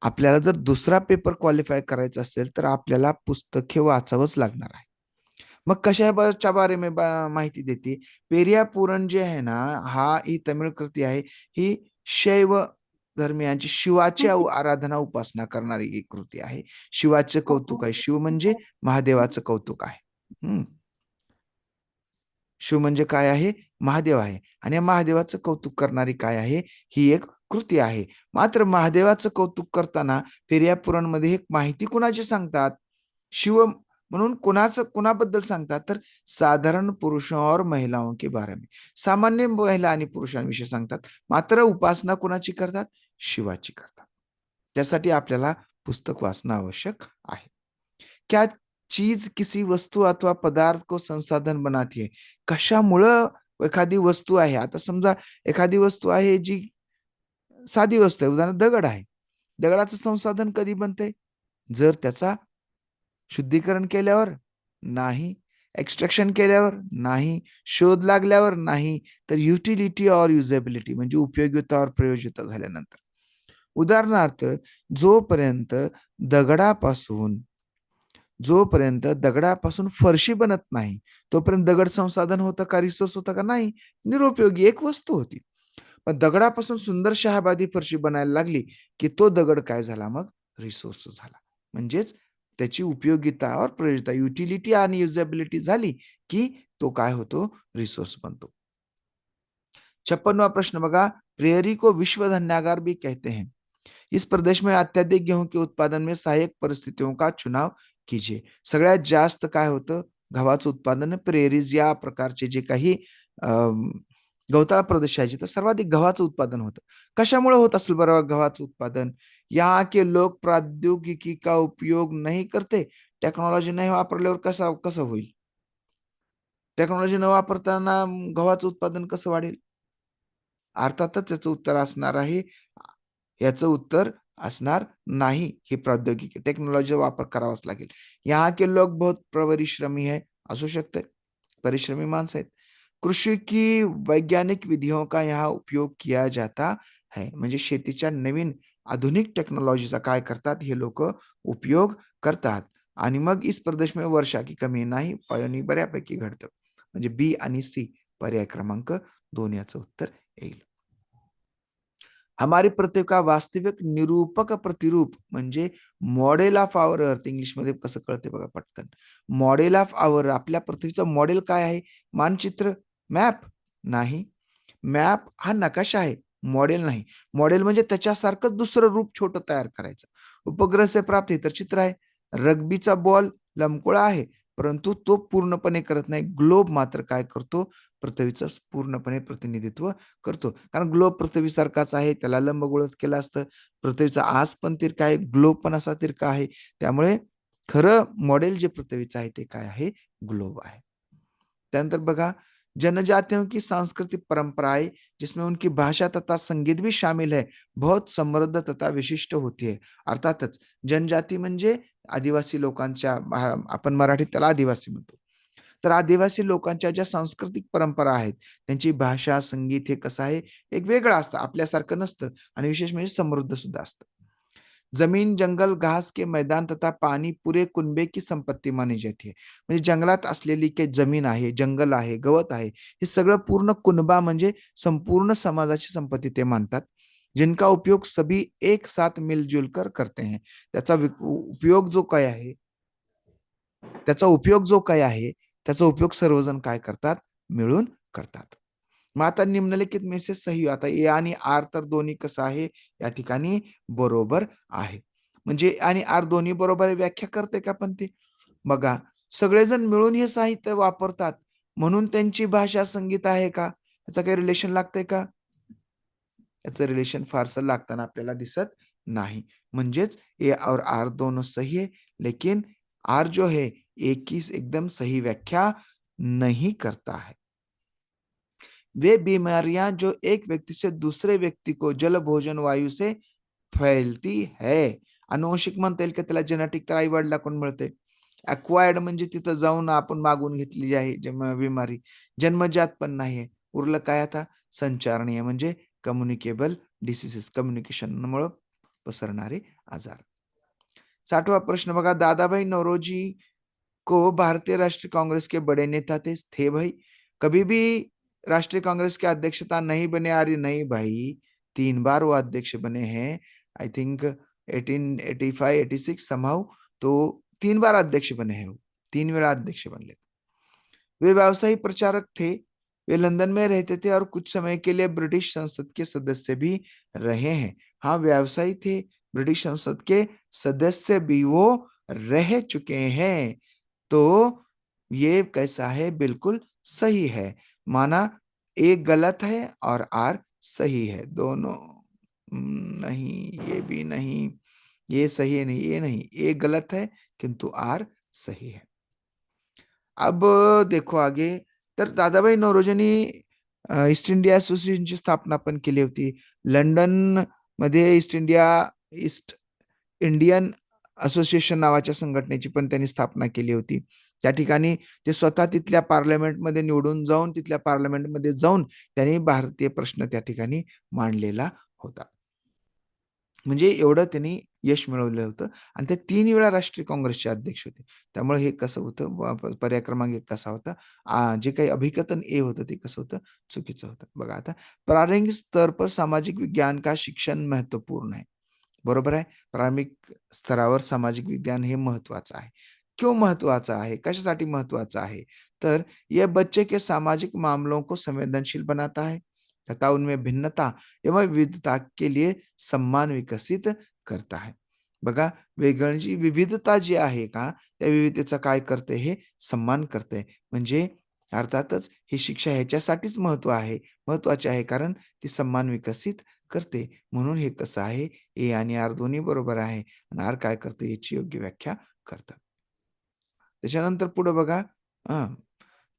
आपल्याला जर दुसरा पेपर क्वालिफाय करायचा असेल, तर आपल्याला पुस्तके वाचावंच लागणार आहे. मग कशाच्या बारे में माहिती देते? पेरिया पुराण जे आहे ना, ही तमिळ कृती आहे. ही शैव धर्मियांची शिवाची आराधना उपासना करणारी एक कृती आहे. शिवाचे कौतुक आहे. शिव म्हणजे महादेवाचं कौतुक आहे. हं. शिव म्हणजे काय आहे? महादेव आहे आणि या महादेवाचं कौतुक करणारी काय आहे? ही एक कृती आहे. मात्र महादेवाचं कौतुक करताना पेरिया पुराणमध्ये एक माहिती कुणाची सांगतात? शिव म्हणून कुणाबद्दल सांगतात? तर साधारण पुरुषों और महिलाओं के बारे में. सामान्य महिला आणि पुरुषांविषयी सांगतात. मात्र उपासना कुणाची करतात? शिवाची करतात. त्यासाठी आपल्याला पुस्तक वाचणं आवश्यक आहे. क्या चीज किसी वस्तू अथवा पदार्थ को संसाधन बनाती है? कशामुळं एखादी वस्तू आहे, आता समजा एखादी वस्तू आहे जी साधी वस्तू आहे, उदाहरण दगड आहे. दगडाचं संसाधन कधी बनते? जर त्याचा शुद्धीकरण केल्यावर? नाही. एक्स्ट्रॅक्शन केल्यावर? नाही. शोध लागल्यावर? नाही. तर युटिलिटी और युजेबिलिटी म्हणजे उपयोगिता और प्रयोज्यता झाल्यानंतर. उदाहरणार्थ जोपर्यंत दगडापासून जोपर्यंत फरशी बनत नाही, तोपर्यंत दगड संसाधन होतं का? रिसोर्स होता का? नाही. निरुपयोगी एक वस्तू होती. पण दगडापासून सुंदर शहाबादी फरशी बनायला लागली, की तो दगड काय झाला मग? रिसोर्स झाला. म्हणजेच त्याची उपयोगिता और प्रयोजता, युटिलिटी आणि युजेबिलिटी झाली, की तो काय होतो? रिसोर्स बनतो. 56वा प्रश्न बघा. प्रेयरी को विश्व धन्यागार भी कहते हैं। इस प्रदेश में अत्यधिक गेहूं के उत्पादन में सहायक परिस्थितियों का चुनाव कीजिए। सगळ्यात जास्त काय होतं, गव्हाचं उत्पादन प्रेरीज या प्रकारचे जे काही गवताळ प्रदेश आहे जिथं सर्वाधिक गव्हाचं उत्पादन होतं. कशामुळे होत असेल बरं गव्हाचं उत्पादन? यहाँ के लोग प्रौद्योगिकी का उपयोग नहीं करते. टेक्नॉलॉजी नाही वापरल्यावर कसं होईल? टेक्नॉलॉजी न वापरताना गव्हाचं उत्पादन कसं वाढेल? अर्थातच याचं उत्तर असणार आहे, याचं उत्तर असणार नाही. ही प्रौद्योगिकी टेक्नॉलॉजीचा वापर करावाच लागेल. यहाँ के लोग बहुत परिश्रमी है, असू शकते, परिश्रमी माणसं आहेत. कृषी की वैज्ञानिक विधियों का यहाँ उपयोग किया जाता है. म्हणजे शेतीच्या नवीन आधुनिक टेक्नॉलॉजीचा काय करतात हे लोक उपयोग करतात. आणि मग इस प्रदेश में वर्षा की कमी नाही, पाणी बऱ्यापैकी घडतं. म्हणजे बी आणि सी पर्याय क्रमांक 2 याचं उत्तर येईल. हमारी पृथ्वी का वास्तविक निरूपक प्रतिरूप म्हणजे मॉडेल ऑफ आवर अर्थ इंग्लिशमध्ये कसं कळते बघा पटकन. मॉडेल ऑफ आवर आपल्या पृथ्वीचं मॉडेल काय आहे? मानचित्र, मॅप नाही. मॅप हा नकाशा आहे, मॉडेल नाही. मॉडेल म्हणजे त्याच्यासारखं दुसरं रूप छोटं तयार करायचं. उपग्रह से प्राप्त हे तर चित्र आहे. रग्बीचा बॉल लंबगोळा आहे, परंतु तो पूर्णपणे करत नाही. ग्लोब मात्र काय करतो? पृथ्वीचं पूर्णपणे प्रतिनिधित्व करतो. कारण ग्लोब पृथ्वीसारखाच आहे, त्याला लंबगोळच केलं असतं. पृथ्वीचा आस पण तिरका आहे, ग्लोब पण असा तिरका आहे. त्यामुळे खरं मॉडेल जे पृथ्वीचं आहे ते काय आहे? ग्लोब आहे. त्यानंतर बघा, जनजातियों की सांस्कृतिक परंपराएं जिसमें उनकी भाषा तथा संगीत भी शामिल है, बहुत समृद्ध तथा विशिष्ट होती है. अर्थातच जनजाती म्हणजे आदिवासी लोकांच्या आपण मराठीत त्याला आदिवासी म्हणतो. तर आदिवासी लोकांच्या ज्या सांस्कृतिक परंपरा आहेत, त्यांची भाषा, संगीत हे कसं आहे? एक वेगळं असतं, आपल्यासारखं नसतं आणि विशेष म्हणजे समृद्ध सुद्धा असतं. जमीन, जंगल, घास के मैदान तथा पाणी पुरे कुनबे की संपत्ती मानी जाती है. म्हणजे जंगलात असलेली काही जमीन आहे, जंगल आहे, गवत आहे, हे सगळं पूर्ण कुनबा म्हणजे संपूर्ण समाजाची संपत्ती ते मानतात. जिनका उपयोग सभी एक साथ मिलजुल कर करते हैं. त्याचा उपयोग जो काय आहे, त्याचा उपयोग जो काय आहे, त्याचा उपयोग सर्वजण काय करतात? मिळून करतात. मग आता निम्नलिखित मेसेज सही आता ए आणि आर तर दोन्ही कसं आहे? या ठिकाणी बरोबर आहे. म्हणजे आणि आर दोन्ही बरोबर आहे व्याख्या करते का पण ते? बघा, सगळेजण मिळून हे साहित्य वापरतात म्हणून त्यांची भाषा संगीत आहे का? याचं काही रिलेशन लागतंय का? याचं रिलेशन फारसं लागताना आपल्याला दिसत नाही. म्हणजेच ए और आर दोनों सही है, लेकिन आर जो है ए की एकदम सही व्याख्या नहीं करता है. वे बीमारियां जो एक व्यक्ति से दूसरे व्यक्ति को जल भोजन वायू से फैलती है. अनुवंशिक म्हणता येईल का त्याला? जेनेटिक तर आई वडिलाकडून मिळते. अक्वायर्ड म्हणजे तिथं जाऊन आपण मागून घेतलेली आहे बिमारी. जन्मजात पण नाहीये. उरलं काय आता? संचारणीय म्हणजे कम्युनिकेबल डिसीजेस, कम्युनिकेशनमुळे पसरणारे आजार. 60वां प्रश्न बघा, दादाभाई नौरोजी को भारतीय राष्ट्रीय कांग्रेस के बड़े नेता थे भाई, कभी भी राष्ट्रीय कांग्रेस के अध्यक्षता नहीं बने। अरे नहीं भाई, 3 बार वो अध्यक्ष बने हैं। आई थिंक 1885, 86 समहाउ, तो 3 बार अध्यक्ष बने हैं वो, 3 वेळा अध्यक्ष बनले. वे व्यवसायी प्रचारक थे। वे लंदन में रहते थे और कुछ समय के लिए ब्रिटिश संसद के सदस्य भी रहे हैं। हाँ, व्यवसायी थे, ब्रिटिश संसद के सदस्य भी वो रह चुके हैं। तो ये कैसा है? बिल्कुल सही है. माना ए गलत है और आर सही है. दोनों नहीं, ये भी नहीं, ये सही है नहीं, ये नहीं, ए गलत है किंतु आर सही है. अब देखो आगे, तर दादाभाई नौरोजींनी ईस्ट इंडिया असोसिएशनची स्थापना पण केली होती. लंडन मध्ये ईस्ट इंडियन असोसिएशन नावाच्या संघटनेची पण त्यांनी स्थापना केली होती. त्या ठिकाणी ते स्वतः तिथल्या पार्लमेंटमध्ये निवडून जाऊन, तिथल्या पार्लमेंटमध्ये जाऊन त्यांनी भारतीय प्रश्न त्या ठिकाणी मांडलेला होता. म्हणजे एवढं त्यांनी यश मिळवलं होतं आणि ते 3 वेळा राष्ट्रीय काँग्रेसचे अध्यक्ष होते. त्यामुळे हे कसं होतं, पर्याय क्रमांक 1 कसा होता? जे काही अभिकथन ए होतं ते कसं होतं? चुकीचं होतं. बघा आता, प्रारंभिक स्तर पर सामाजिक विज्ञान का शिक्षण महत्वपूर्ण है. बरोबर आहे. प्राथमिक स्तरावर सामाजिक विज्ञान हे महत्वाचं आहे. क्यों महत्वाचं आहे? कशासाठी महत्वाचं आहे? तर यह बच्चे के सामाजिक मामलों को संवेदनशील बनाता है. तथा उनमें भिन्नता एवं विविधता के लिए सम्मान विकसित करता है. बघा, वेगळ्यांची विविधता जी आहे का, त्या विविधतेचा काय करते, हे सन्मान करते. म्हणजे अर्थातच ही शिक्षा ह्याच्यासाठीच महत्वाची आहे, कारण ती सन्मान विकसित करते. म्हणून हे कसं आहे, ए आणि आर दोन्ही बरोबर आहे आणि आर काय करते, याची योग्य व्याख्या करतं. त्याच्यानंतर पुढे बघा, हां,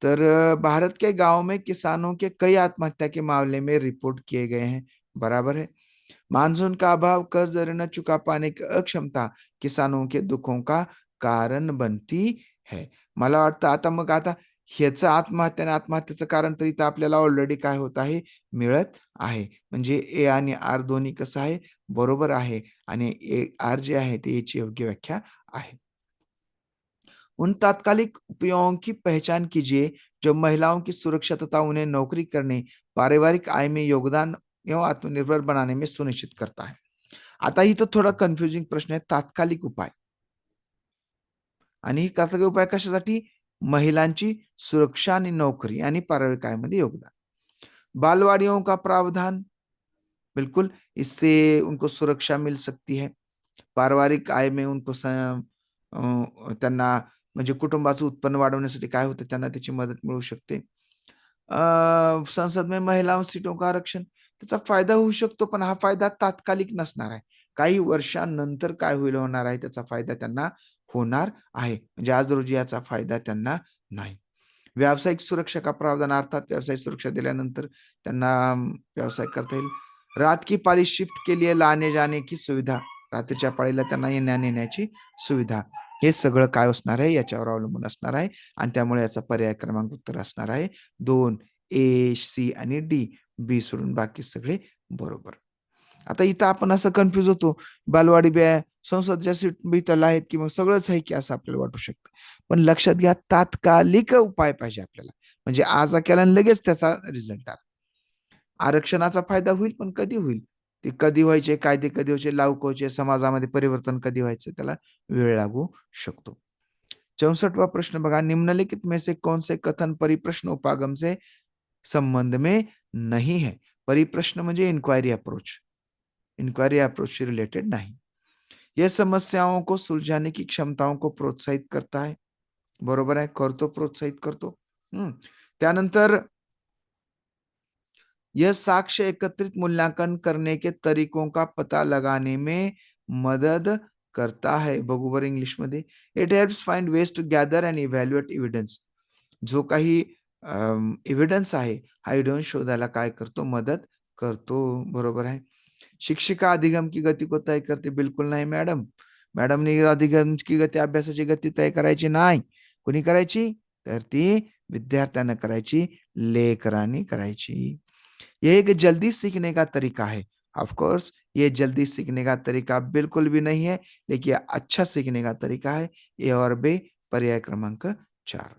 तर भारत के गाँव में किसानों के कई आत्महत्या के मामले में रिपोर्ट किए गए हैं. बराबर है. मानसून का अभाव, कर्ज न चुका पाने की अक्षमता किसानों के दुखों का कारण बनती है. मला वाटतं आता ह्याचं आत्महत्या आणि आत्महत्येचं कारण तर इथं आपल्याला ऑलरेडी काय होत आहे, मिळत आहे. म्हणजे ए आणि आर दोन्ही कसं आहे, बरोबर आहे आणि ए आर जे आहे ते याची योग्य व्याख्या आहे. उन तात्कालिक उपायों की पहचान कीजिए जो महिलाओं की सुरक्षा तथा उन्हें नौकरी करने, पारिवारिक आय में योगदान एवं आत्मनिर्भर बनाने में सुनिश्चित करता है. आता इथं थोडा कन्फ्युजिंग प्रश्न आहे, तात्कालिक उपाय. आणि ही तात्कालिक उपाय कशासाठी? महिलांची सुरक्षा आणि नौकरी आणि पारिवारिक आयमध्ये योगदान. बालवाड़ियों का प्रावधान, बिल्कुल इससे उनको सुरक्षा मिल सकती है. पारिवारिक आय में उनको त्यांना म्हणजे कुटुंबाचं उत्पन्न वाढवण्यासाठी काय होतं, त्यांना त्याची मदत मिळू शकते. संसद में महिलाओं सीटों का आरक्षण, त्याचा फायदा होऊ शकतो, पण हा फायदा तात्कालिक नसणार आहे. काही वर्षांनंतर काय होणार आहे, त्याचा फायदा त्यांना होणार आहे. म्हणजे आज रोजी याचा फायदा त्यांना नाही. व्यावसायिक सुरक्षा का प्रावधान, अर्थात व्यावसायिक सुरक्षा दिल्यानंतर त्यांना व्यवसाय करता येईल. रात की पाली शिफ्ट के लिए लाने जाने की सुविधा, रात्रीच्या पाळीला त्यांना येण्या-नेण्याची सुविधा. हे सगळं काय असणार आहे, याच्यावर अवलंबून असणार आहे आणि त्यामुळे याचा पर्याय क्रमांक उत्तर असणार आहे 2, ए, सी आणि डी. बी सोडून बाकी सगळे बरोबर. आता इथं आपण असं कन्फ्यूज होतो, बालवाडी संसदेच्या सीट बी त्याला आहेत की मग सगळंच आहे की असं आपल्याला वाटू शकतं. पण लक्षात घ्या, तात्कालिक उपाय पाहिजे आपल्याला. म्हणजे आज केला आणि लगेच त्याचा रिझल्ट आला. आरक्षणाचा फायदा होईल, पण कधी होईल? ते कधी व्हायचे, कायदे कधी व्हायचे, लागू व्हायचे, समाजामध्ये परिवर्तन कधी व्हायचं, त्याला वेळ लागू शकतो. 64वां प्रश्न बघा, निम्नलिखित में से कौन से कथन परिप्रश्न उपागम से संबंध में नहीं है? परिप्रश्न म्हणजे इंक्वायरी अप्रोच से रिलेटेड नहीं. यह समस्याओं को सुलझाने की क्षमताओं को प्रोत्साहित करता है. बरोबर आहे, करतो, प्रोत्साहित करतो. त्यानंतर यह साक्ष्य एकत्रित मूल्यांकन करने के तरीकों का पता लगाने में मदद करता है. बघू बरं इंग्लिशमध्ये. It helps find ways to gather and evaluate evidence. जो काही एव्हिडन्स आहे, हा एव्हिडन्स शोधायला काय करतो, मदत करतो. बरोबर आहे. शिक्षिका अधिगम की गती को तय करते, बिलकुल नाही मॅडम. मॅडमने अधिगम की गती, अभ्यासाची गती तय करायची नाही. कोणी करायची? तर ती विद्यार्थ्यानं करायची, लेकरांनी करायची. ये एक जल्दी सीखने का तरीका है. ऑफ कोर्स ये जल्दी सीखने का तरीका बिल्कुल भी नहीं है, लेकिन ये अच्छा सीखने का तरीका है. ए और बी, पर्याय क्रमांक 4.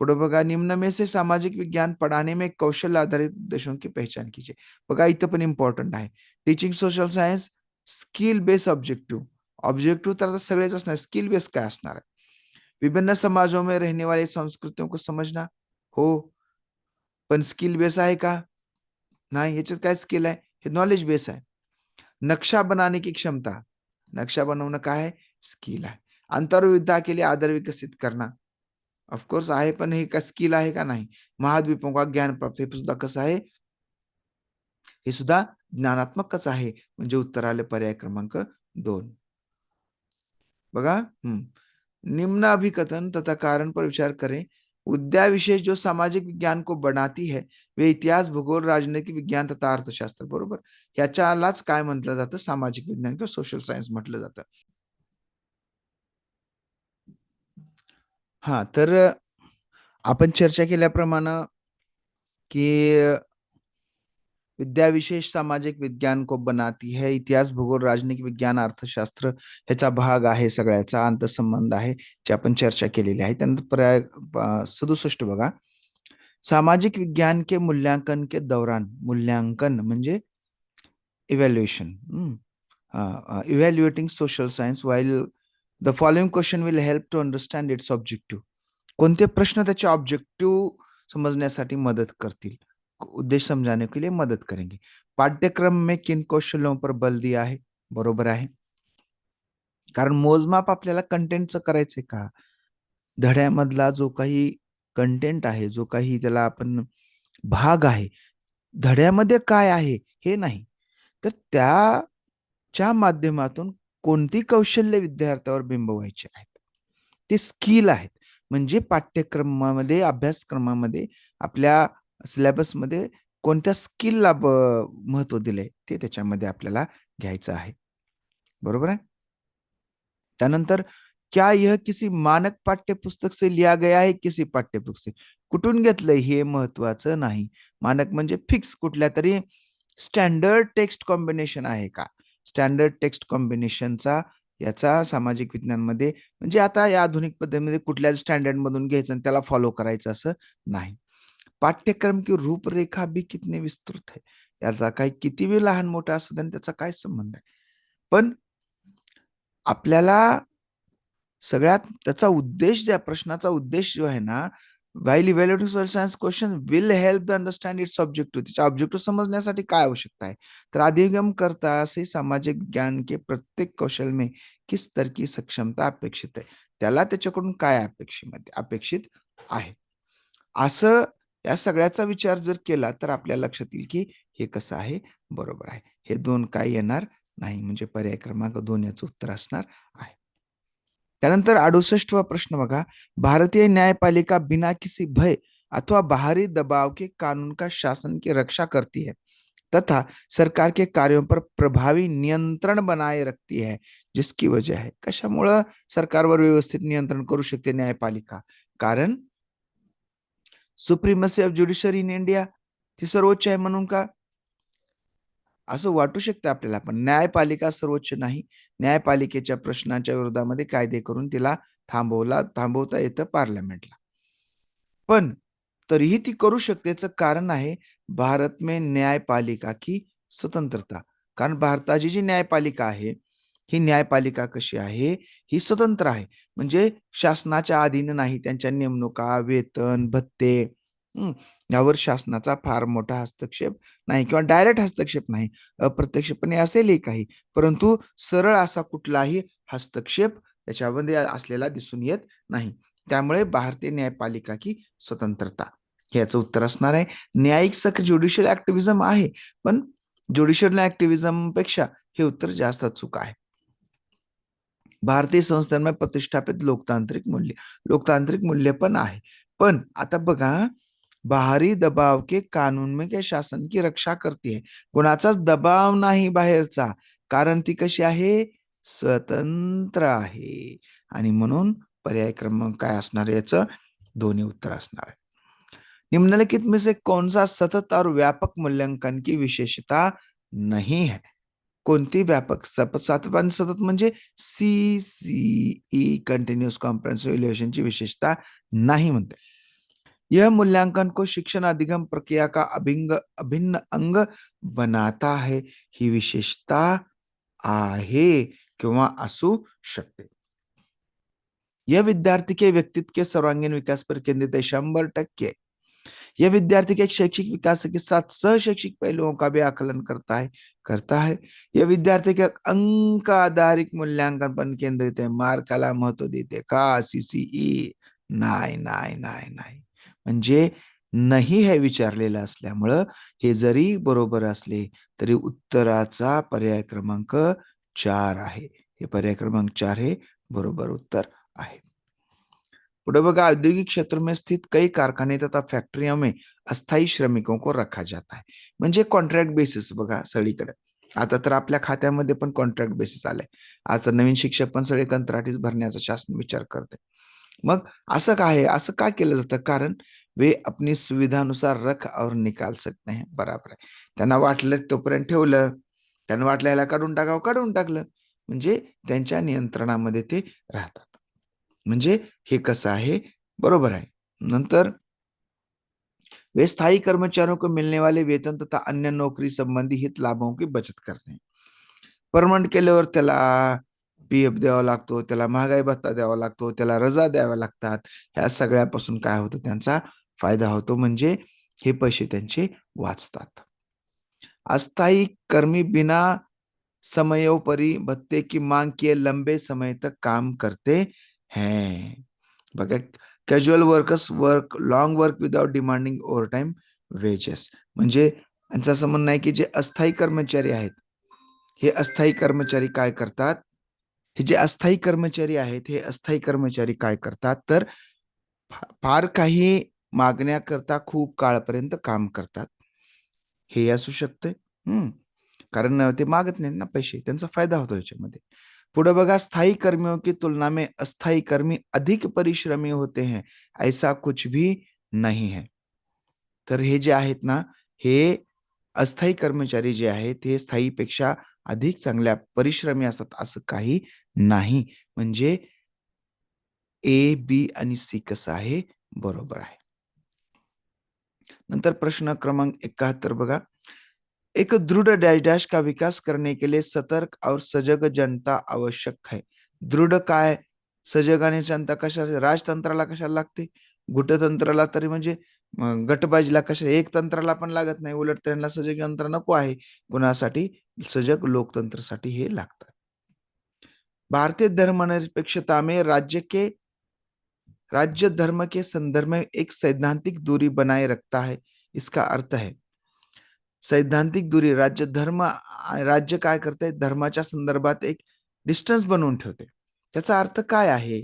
पुढे बघा, निम्न में से सामाजिक विज्ञान पढ़ाने में कौशल आधारित उद्देशों की पहचान कीजिए. बघा इथं पण इम्पॉर्टंट आहे. Teaching social science, skill base objective. Objective तर आता सगळेच असणार, स्किल बेस काय असणार आहे? विभिन्न समाजों में रहने वाली संस्कृतियों को समझना. हो, पण स्किल बेस आहे का? नाही. याच्यात काय स्किल आहे? हे नॉलेज बेस आहे. नक्शा बनाने की क्षमता. नक्शा बनवणं काय आहे? स्किल आहे. आंतरविद्या के लिए आदर विकसित करना. ऑफकोर्स आहे, पण हे का स्किल आहे का नाही? महाद्वीपों का ज्ञान प्राप्त, हे सुद्धा कसं आहे? हे सुद्धा ज्ञानात्मकच आहे. म्हणजे उत्तर आले पर्याय क्रमांक 2. बघा, निम्न अभिकथन तथा कारण पर विचार करें. उद्या विशेष जो सामाजिक विज्ञान को बनाती है, वे इतिहास, भूगोल, राजनीति विज्ञान तथा अर्थशास्त्र. बरोबर. ह्याच्यालाच काय म्हटलं जातं? सामाजिक विज्ञान किंवा सोशल सायन्स म्हटलं जातं. हां, तर आपण चर्चा केल्याप्रमाणे की विद्या विशेष सामाजिक विज्ञान को बनाती है, इतिहास, भूगोल, राजनीतिक विज्ञान, अर्थशास्त्र ह्याचा भाग आहे, सगळ्याचा अंतसंबंध आहे, जी आपण चर्चा केलेली आहे. त्यानंतर पर्याय 67 बघा. सामाजिक विज्ञान के मूल्यांकन के दौरान, मूल्यांकन म्हणजे evaluation. Evaluating social science while the following question will help to understand its objective. कोणते प्रश्न त्याचे ऑब्जेक्टिव्ह समजण्यासाठी मदत करतील? उद्देश्य समझाने के लिए मदद करेंगे। पाठ्यक्रम में किन कौशल्यों पर बल दिया आहे? बरोबर आहे. कारण मोजमाप आपल्याला कंटेंटचं करायचंय का? धड्यामधला जो काही कंटेंट आहे, जो काही त्याला आपण भाग आहे, धड्यामध्ये काय आहे हे नाही. तर त्याच्या माध्यमातून कोणती कौशल्य विद्यार्थ्यावर बिंबवायची आहेत. ते स्किल आहेत. म्हणजे पाठ्यक्रमामध्ये, अभ्यासक्रमामध्ये, आपल्या सिलेबसमध्ये कोणत्या स्किलला महत्त्व दिलंय ते त्याच्यामध्ये आपल्याला घ्यायचं आहे. बरोबर आहे? त्यानंतर क्या यह किसी मानक पाठ्यपुस्तक से लिया गया है किसी पाठ्यपुस्तक से? कुठून घेतलंय हे महत्वाचं नाही. मानक म्हणजे फिक्स कुठल्या तरी स्टँडर्ड टेक्स्ट कॉम्बिनेशन आहे का? स्टँडर्ड टेक्स्ट कॉम्बिनेशनचा याचा सामाजिक विज्ञानमध्ये म्हणजे आता या आधुनिक पद्धतीमध्ये कुठल्याच स्टँडर्ड मधून घ्यायचं आणि त्याला फॉलो करायचं असं नाही. पाठ्यक्रम की रूपरेखा भी कितने विस्तृत है. याचा काही किती वेळ लहान मोठा असू आणि त्याचा काय संबंध आहे. पण आपल्याला सगळ्यात त्याचा उद्देश ज्या प्रश्नाचा उद्देश जो आहे ना, while evaluating social science question will help the understand its objective. त्याच्या ऑब्जेक्टिव्ह समजण्यासाठी काय आवश्यकता है? तर अधिगम करता से सामाजिक ज्ञान के प्रत्येक कौशल में किस तरह की सक्षमता अपेक्षित है. त्याला त्याच्याकडून काय अपेक्षित आहे. असं या सगळ्याचा विचार जर केला तर आपल्या लक्षात येईल की हे कसं आहे, बरोबर आहे. हे 2 काय येणार नाही. म्हणजे पर्याय क्रमांक 2 याचं उत्तर असणार आहे. त्यानंतर 68वां प्रश्न बघा. भारतीय न्यायपालिका बिना किसी भय अथवा बाहरी दबाव के कानून का शासन की रक्षा करती है तथा सरकार के कार्यों पर प्रभावी नियंत्रण बनाए रखती है, जिसकी वजह है. कशामुळं सरकारवर व्यवस्थित नियंत्रण करू शकते न्यायपालिका? कारण supremacy of judiciary in India ती सर्वोच्च आहे म्हणून का? असं वाटू शकतं आपल्याला, पण न्यायपालिका सर्वोच्च नाही. न्यायपालिकेच्या प्रश्नांच्या विरोधामध्ये कायदे करून तिला थांबवता येतं पार्लमेंटला. पण तरीही ती करू शकते. याचं कारण आहे भारत में न्यायपालिका की स्वतंत्रता. कारण भारताची जी न्यायपालिका आहे, ही न्यायपालिका कशी आहे? ही स्वतंत्र आहे. म्हणजे शासनाच्या अधीन नाही. त्यांच्या नेमणुका, वेतन, भत्ते यावर शासनाचा फार मोठा हस्तक्षेप नाही किंवा डायरेक्ट हस्तक्षेप नाही. अप्रत्यक्षपणे असेलही काही, परंतु सरळ असा कुठलाही हस्तक्षेप त्याच्यामध्ये असलेला दिसून येत नाही. त्यामुळे भारतीय न्यायपालिका की स्वतंत्रता हे याचं उत्तर असणार आहे. न्यायिक सक्रिय ज्युडिशियल ऍक्टिव्हिजम आहे, पण ज्युडिशियल ऍक्टिव्हिजम पेक्षा हे उत्तर जास्त अचूक आहे. भारतीय संस्थांमध्ये प्रतिष्ठापित लोकतांत्रिक मूल्य पण आहे. पण आता बघा, बाहरी दबाव के कानून में क्या शासन की रक्षा करते है. कोणाचाच दबाव नाही बाहेरचा, कारण ती कशी आहे? स्वतंत्र आहे. आणि म्हणून पर्याय क्रमांक काय असणार आहे? याचं दोन्ही उत्तर असणार आहे. निम्नलिखित में से कौन सा सतत और व्यापक मूल्यांकन की विशेषता नहीं है? कोणती व्यापक सतत सतत म्हणजे CCE कंटिन्यूअस कॉम्प्रिहेन्सिव्ह इव्हॅल्युएशनची विशेषता नाही म्हणते. यह मूल्यांकन को शिक्षण अधिगम प्रक्रिया का अभिन्न अंग बनाता है. ही विशेषता आहे किंवा असू शकते. यह विद्यार्थी के व्यक्तित्व के सर्वांगीण विकास पर केंद्रित है 100%. यह विद्यार्थी के शैक्षिक विकास के साथ सहशैक्षिक पहलुओं का भी आकलन करता है. यह विद्यार्थी के अंक आधारित मूल्यांकन पर केंद्रित है. मार्काला महत्व देते का? CCE नाही नाही नाही नाही. म्हणजे नाही हे विचारलेलं असल्यामुळं हे जरी बरोबर असले तरी उत्तराचा पर्याय क्रमांक 4 आहे. हे पर्याय क्रमांक 4 हे बरोबर उत्तर आहे. पुढे बघा, औद्योगिक क्षेत्र में स्थित कई कारखाने तथा फॅक्टरियों में अस्थायी श्रमिकों को रखा जाता है. म्हणजे कॉन्ट्रॅक्ट बेसिस बघा सगळीकडे. आता तर आपल्या खात्यामध्ये पण कॉन्ट्रॅक्ट बेसिस आलंय. आता नवीन शिक्षक पण सगळे कंत्राटीच भरण्याचा शासन विचार करते. मग असं काय आहे? असं का केलं जातं? कारण वे अपनी सुविधानुसार रख और निकाल सकते हैं. बराबर आहे. त्यांना वाटलं तोपर्यंत ठेवलं, त्यांना वाटलं याला काढून टाकलं. म्हणजे त्यांच्या नियंत्रणामध्ये ते राहतात. म्हणजे हे कसं आहे? बरोबर आहे. नंतर वे स्थायी कर्मचारियों को मिलने वाले वेतन तथा अन्य नौकरी संबंधी हित लाभों की बचत करते हैं. परमनंट केल्यावर त्याला PF द्यावा लागतो, त्याला महागाई भत्ता द्यावा लागतो, त्याला रजा द्याव्या लागतात. ह्या सगळ्यापासून काय होतं? त्यांचा फायदा होतो. म्हणजे हे पैसे त्यांचे वाचतात. अस्थायी कर्मी बिना समयोपरि भत्ते की मांग किए लंबे समय तक काम करते हैं. बघा, casual workers work long work without demanding over time wedges. म्हणजे यांचं असं म्हणणं आहे की जे अस्थायी कर्मचारी आहेत, हे अस्थायी कर्मचारी काय करतात, हे जे अस्थायी कर्मचारी आहेत, हे अस्थायी कर्मचारी काय करतात, तर फार काही मागण्याकरता खूप काळपर्यंत काम करतात. हे असू शकते. कारण ते मागत नाहीत ना पैसे, त्यांचा फायदा होतो याच्यामध्ये. पुढे बघा, स्थायी कर्मियों की तुलना में अस्थायी कर्मी अधिक परिश्रमी होते हैं, ऐसा कुछ भी नहीं है. तर हे जे आहेत ना, हे अस्थायी कर्मचारी जे आहेत, हे स्थायीपेक्षा अधिक चांगल्या परिश्रमी असतात असं काही नाही. म्हणजे ए, बी आणि सी कसं आहे, बरोबर आहे. नंतर प्रश्न क्रमांक 71 बघा. एक दृढ़ डैश डैश का विकास करने के लिए सतर्क और सजग जनता आवश्यक है. दृढ काय, सजग आणि जनता कशा, राजतंत्राला कशाला लागते, गुटतंत्राला तरी म्हणजे गटबाजीला कशा, एक तंत्राला पण लागत नाही, उलट त्यांना सजग यंत्र नको आहे. कुणासाठी, सजग लोकतंत्रासाठी हे लागतं. भारतीय धर्मनिरपेक्षता में राज्य धर्म के संदर्भ में एक सैद्धांतिक दूरी बनाए रखता है. इसका अर्थ है, सैद्धांतिक दूरी, राज्य काय करते, धर्माच्या संदर्भात एक डिस्टन्स बनवून ठेवते. त्याचा अर्थ काय आहे,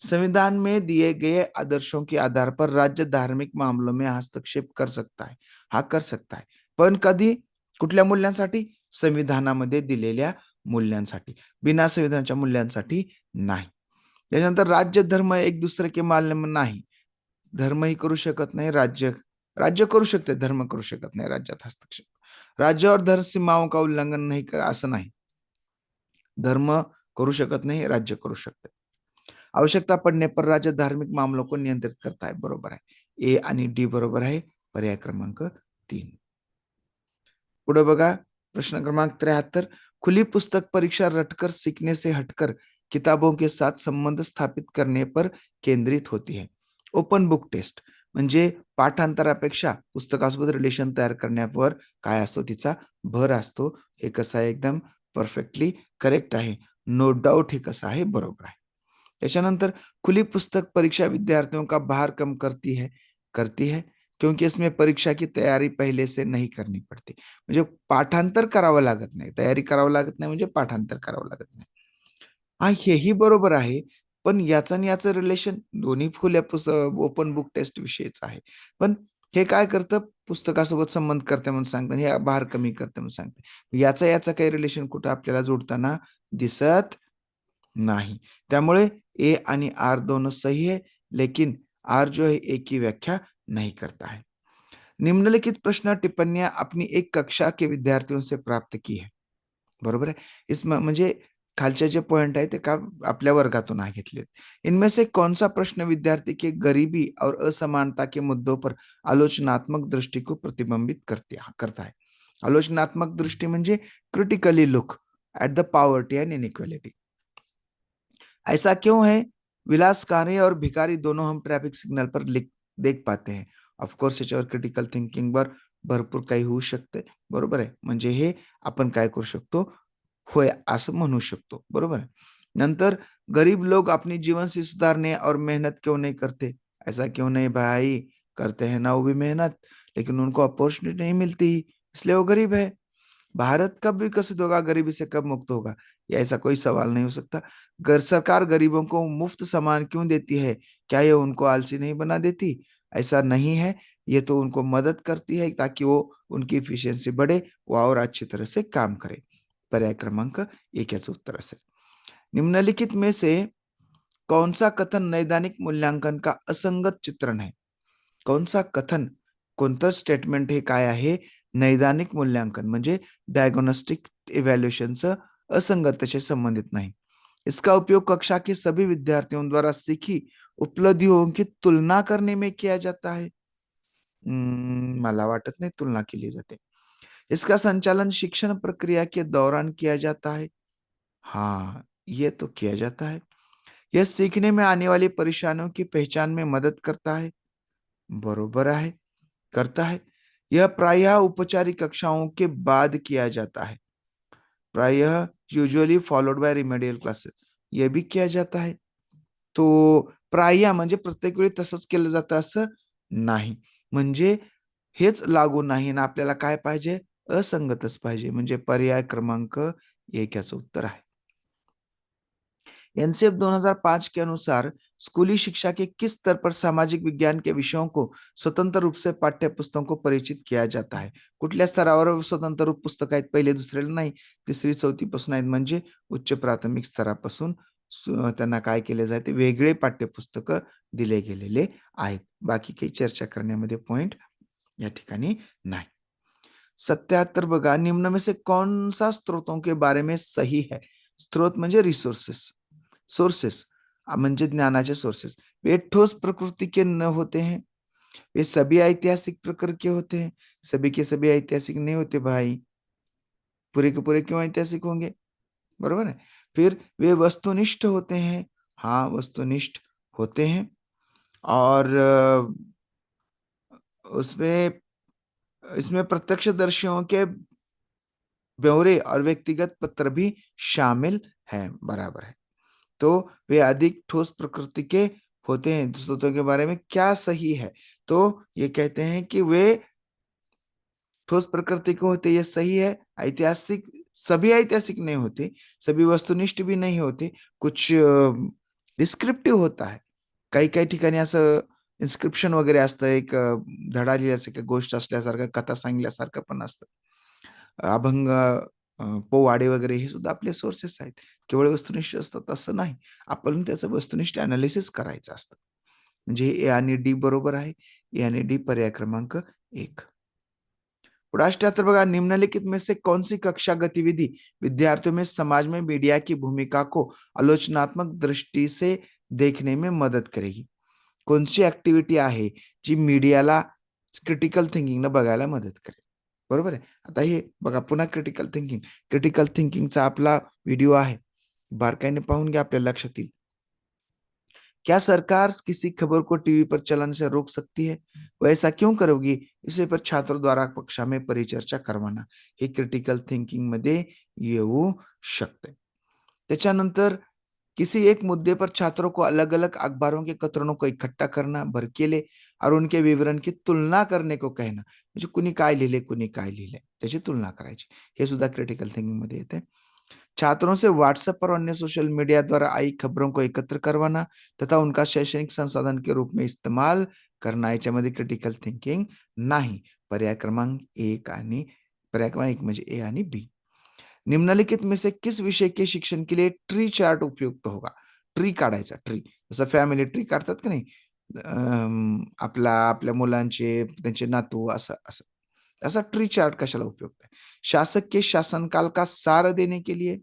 संविधान में दिए गए आदर्शों के आधार पर राज्य धार्मिक मामलों में हस्तक्षेप कर सकता है. हा कर सकता है, पण कधी, कुठल्या मूल्यांसाठी, संविधानामध्ये दिलेल्या मूल्यांसाठी, बिना संविधानाच्या मूल्यांसाठी नाही. त्याच्यानंतर राज्य धर्म एक दुसरे के मान्य नाही. धर्मही करू शकत नाही, राज्य करू शकते, धर्म करू शकत नाही राज्यात हस्तक्षेप. राज्य और धर्म सीमाओं का उल्लंघन नाही कर, असं नाही. धर्म करू शकत नाही, राज्य करू शकते. आवश्यकता पडने पर राज्य धार्मिक मामलों को नियंत्रित करता है. बरोबर आहे. ए आणि डी बरोबर आहे. पर्याय क्रमांक 3. पुढे बघा, प्रश्न क्रमांक 73. खुली पुस्तक परीक्षा रटकर सीखने से हटकर किताबों के साथ संबंध स्थापित करने पर केंद्रित होती है. ओपन बुक टेस्ट म्हणजे पाठांतरापेक्षा पुस्तकासोबत रिलेशन तयार करण्यावर काय असतो, तिचा भर असतो. हे कसं आहे, एकदम परफेक्टली करेक्ट आहे. नो डाऊट हे कसं आहे, बरोबर आहे. त्याच्यानंतर खुली पुस्तक परीक्षा विद्यार्थियों का भार कम करती है क्योंकि इसमें परीक्षा की तयारी पहले से नहीं करनी पड़ती. म्हणजे पाठांतर करावं लागत नाही, तयारी करावं लागत नाही, म्हणजे पाठांतर करावं लागत नाही. हा, हेही बरोबर आहे, पण याचं आणि याचं रिलेशन दोन्ही खुल्या ओपन बुक टेस्ट विषयीच आहे. पण हे काय करतं, पुस्तकासोबत संबंध करते म्हणून सांगतं, हे भार कमी करते म्हणून सांगते. याचा काही रिलेशन कुठं आपल्याला जोडताना दिसत नहीं. त्यामुळे ए आणि आर दोनों सही है, लेकिन आर जो है ए की व्याख्या नहीं करता है. निम्नलिखित प्रश्न टिप्पणियां अपनी एक कक्षा के विद्यार्थियों से प्राप्त की है. बरोबर आहे. इसमें म्हणजे खालचे जे पॉइंट आहे ते का आपल्या वर्गातून आहे घेतलेत. इनमें से कौन सा प्रश्न विद्यार्थी के गरीबी और असमानता के मुद्दों पर आलोचनात्मक दृष्टि को प्रतिबिंबित करता है. आलोचनात्मक दृष्टि म्हणजे critically look at the poverty end inequality. ऐसा क्यों है, विलासकारी और भिकारी दोनों हम ट्रॅफिक सिग्नल पर देख पाते हैं. ऑफकोर्स याच्यावर क्रिटिकल थिंकिंगवर भरपूर काही होऊ शकते. बरोबर आहे. म्हणजे हे आपण काय करू शकतो, होय असं म्हणू शकतो. बरोबर आहे. नंतर, गरीब लोग अपनी जीवन से सुधारने और मेहनत क्यों नहीं करते. ऐसा क्यों नहीं भाई, करते हैं ना वो भी मेहनत, लेकिन उनको अपॉर्चुनिटी नहीं मिलती, इसलिए वो गरीब है. भारत कब विकसित होगा, गरीबी से कब मुक्त होगा, ये ऐसा कोई सवाल नहीं हो सकता. सरकार गरीबों को मुफ्त सामान क्यों देती है, क्या ये उनको आलसी नहीं बना देती. ऐसा नहीं है, ये तो उनको मदद करती है ताकि वो उनकी इफिशियंसी बढ़े, वो और अच्छी तरह से काम करे. पर्याय क्रमांक 1 याचं उत्तर असेल. निम्नलिखित में से कौन सा कथन नैदानिक मूल्यांकन का असंगत चित्रण है. कौन सा कथन, कोणतं स्टेटमेंट हे काय आहे, नैदानिक मूल्यांकन म्हणजे डायग्नोस्टिक इवैल्यूएशनचं असंगततेशी संबंधित नाही. इसका उपयोग कक्षा के सभी विद्यार्थियों द्वारा सीखी उपलब्धियों की तुलना करने में किया जाता है. मला वाटत नाही तुलना केली जाते. इसका संचालन शिक्षण प्रक्रिया के दौरान किया जाता है. हाँ, ये तो किया जाता है. यह सीखने में आने वाली परेशानियों की पहचान में मदद करता है. बरोबर आहे. करता है। यह प्रायः औपचारिक कक्षाओं के बाद किया जाता है, प्रायः usually followed by remedial classes, यह भी किया जाता है। तो प्रायः म्हणजे प्रत्येक वेळी तसंच केलं जातं असं नाही, म्हणजे हेच लागू नाही ना, आपल्याला काय पाहिजे, असंगतच पाहिजे, म्हणजे पर्याय क्रमांक 1 याचं उत्तर आहे। एनसीएफ 2005 के अनुसार स्कूली शिक्षा के किस स्तर पर सामाजिक विज्ञान के विषयों को स्वतंत्र रूप से पाठ्य पुस्तकों को परिचित किया जाता है? कुठल्या स्तरावर स्वतंत्र रूप पुस्तक आहेत, पहिले दुसरीला नाही, तिसरी चौथी पासून आहेत, म्हणजे उच्च प्राथमिक स्तरापासून त्यांना काय केले जाते, वेगळे पाठ्यपुस्तक दिले गेलेले आहेत। बाकी काही चर्चा करण्यामध्ये पॉइंट या ठिकाणी नाही। 77 बघा, निम्न में से कौन सा स्रोतों के बारे में सही है? स्रोत म्हणजे रिसोर्सेस, सोर्सेस म्हणजे ज्ञानाचे सोर्सेस। वे ठोस प्रकृति के न होते हैं, वे सभी ऐतिहासिक प्रकार के होते हैं, सभी के सभी ऐतिहासिक नहीं होते भाई, पूरे के पूरे क्यों ऐतिहासिक होंगे, बरोबर है। फिर वे वस्तुनिष्ठ होते हैं, हाँ वस्तुनिष्ठ होते हैं, और उसमें इसमें प्रत्यक्षदर्शियों के ब्यौरे और व्यक्तिगत पत्र भी शामिल हैं, बराबर है। तो वे अधिक ठोस प्रकृति के होते हैं। स्रोतों के बारे में क्या सही है, तो ये कहते हैं कि वे ठोस प्रकृति के होते, ये सही है। ऐतिहासिक, सभी ऐतिहासिक नहीं होते, सभी वस्तुनिष्ठ भी नहीं होते, कुछ डिस्क्रिप्टिव्ह होता है, काही काही ठिकाणी असं इन्स्क्रिप्शन वगैरे असतं, एक धडा लिहिल्यासारखं, गोष्ट असल्यासारखं, कथा सांगितल्यासारखं पण असतं, अभंग, पोवाडे वगैरे हे सुद्धा आपले सोर्सेस आहेत, केवळ वस्तुनिष्ठ असतात असं नाही, आपण त्याचं वस्तुनिष्ठ अनालिसिस करायचं असतं। म्हणजे ए आणि डी बरोबर आहे, ए आणि डी पर्याय क्रमांक 1। राष्ट्र बघा, निम्नलिखित में से कौन सी कक्षा गतिविधि विद्यार्थियों में समाज में मीडिया की भूमिका को आलोचनात्मक दृष्टि से देखने में मदत करेगी? कोणची ऍक्टिव्हिटी आहे जी मीडियाला क्रिटिकल थिंकिंग न बघायला मदत करेल, बरोबर आहे। आता हे बघा, पुन्हा क्रिटिकल थिंकिंगचा आपला व्हिडिओ आहे, बारकाईने पाहून घ्या, आपल्या लक्षात येईल। क्या सरकार किसी खबर को टीवी पर चलाने से रोक सकती है? वो ऐसा क्यों करोगी? इसे पर छात्रों द्वारा कक्षा में परिचर्चा करवाना, हे क्रिटिकल थिंकिंग मध्ये येऊ शकते। त्याच्यानंतर किसी एक मुद्दे पर छात्रों को अलग अलग अखबारों के कथनों को इकट्ठा करना, भरकेले और उनके विवरण की तुलना करने को कहना, म्हणजे कुणी काय लिहिले, कुणी काय लिहिले, त्याची तुलना करायची, हे सुद्धा क्रिटिकल थिंकिंग मध्ये येते। छात्रों से व्हाट्सएप पर अन्य सोशल मीडिया द्वारा आई खबरों को एकत्र करवाना तथा उनका शैक्षणिक संसाधन के रूप में इस्तेमाल करना, याच्यामध्ये क्रिटिकल थिंकिंग नाही, पर्याय क्रमांक 1 आणि पर्याय क्रमांक 1 म्हणजे ए आणि बी। निम्नलिखित में से किस विषय के शिक्षण के लिए ट्री चार्ट उपयुक्त होगा? ट्री काढायचा, ट्री जसं फॅमिली ट्री काढतात की नाही, आपल्या मुलांचे, त्यांचे नातू, असं असं ऐसा ट्री चार्ट कशाला उपयुक्त है? शासक के शासनकाल का सार देने के लिए,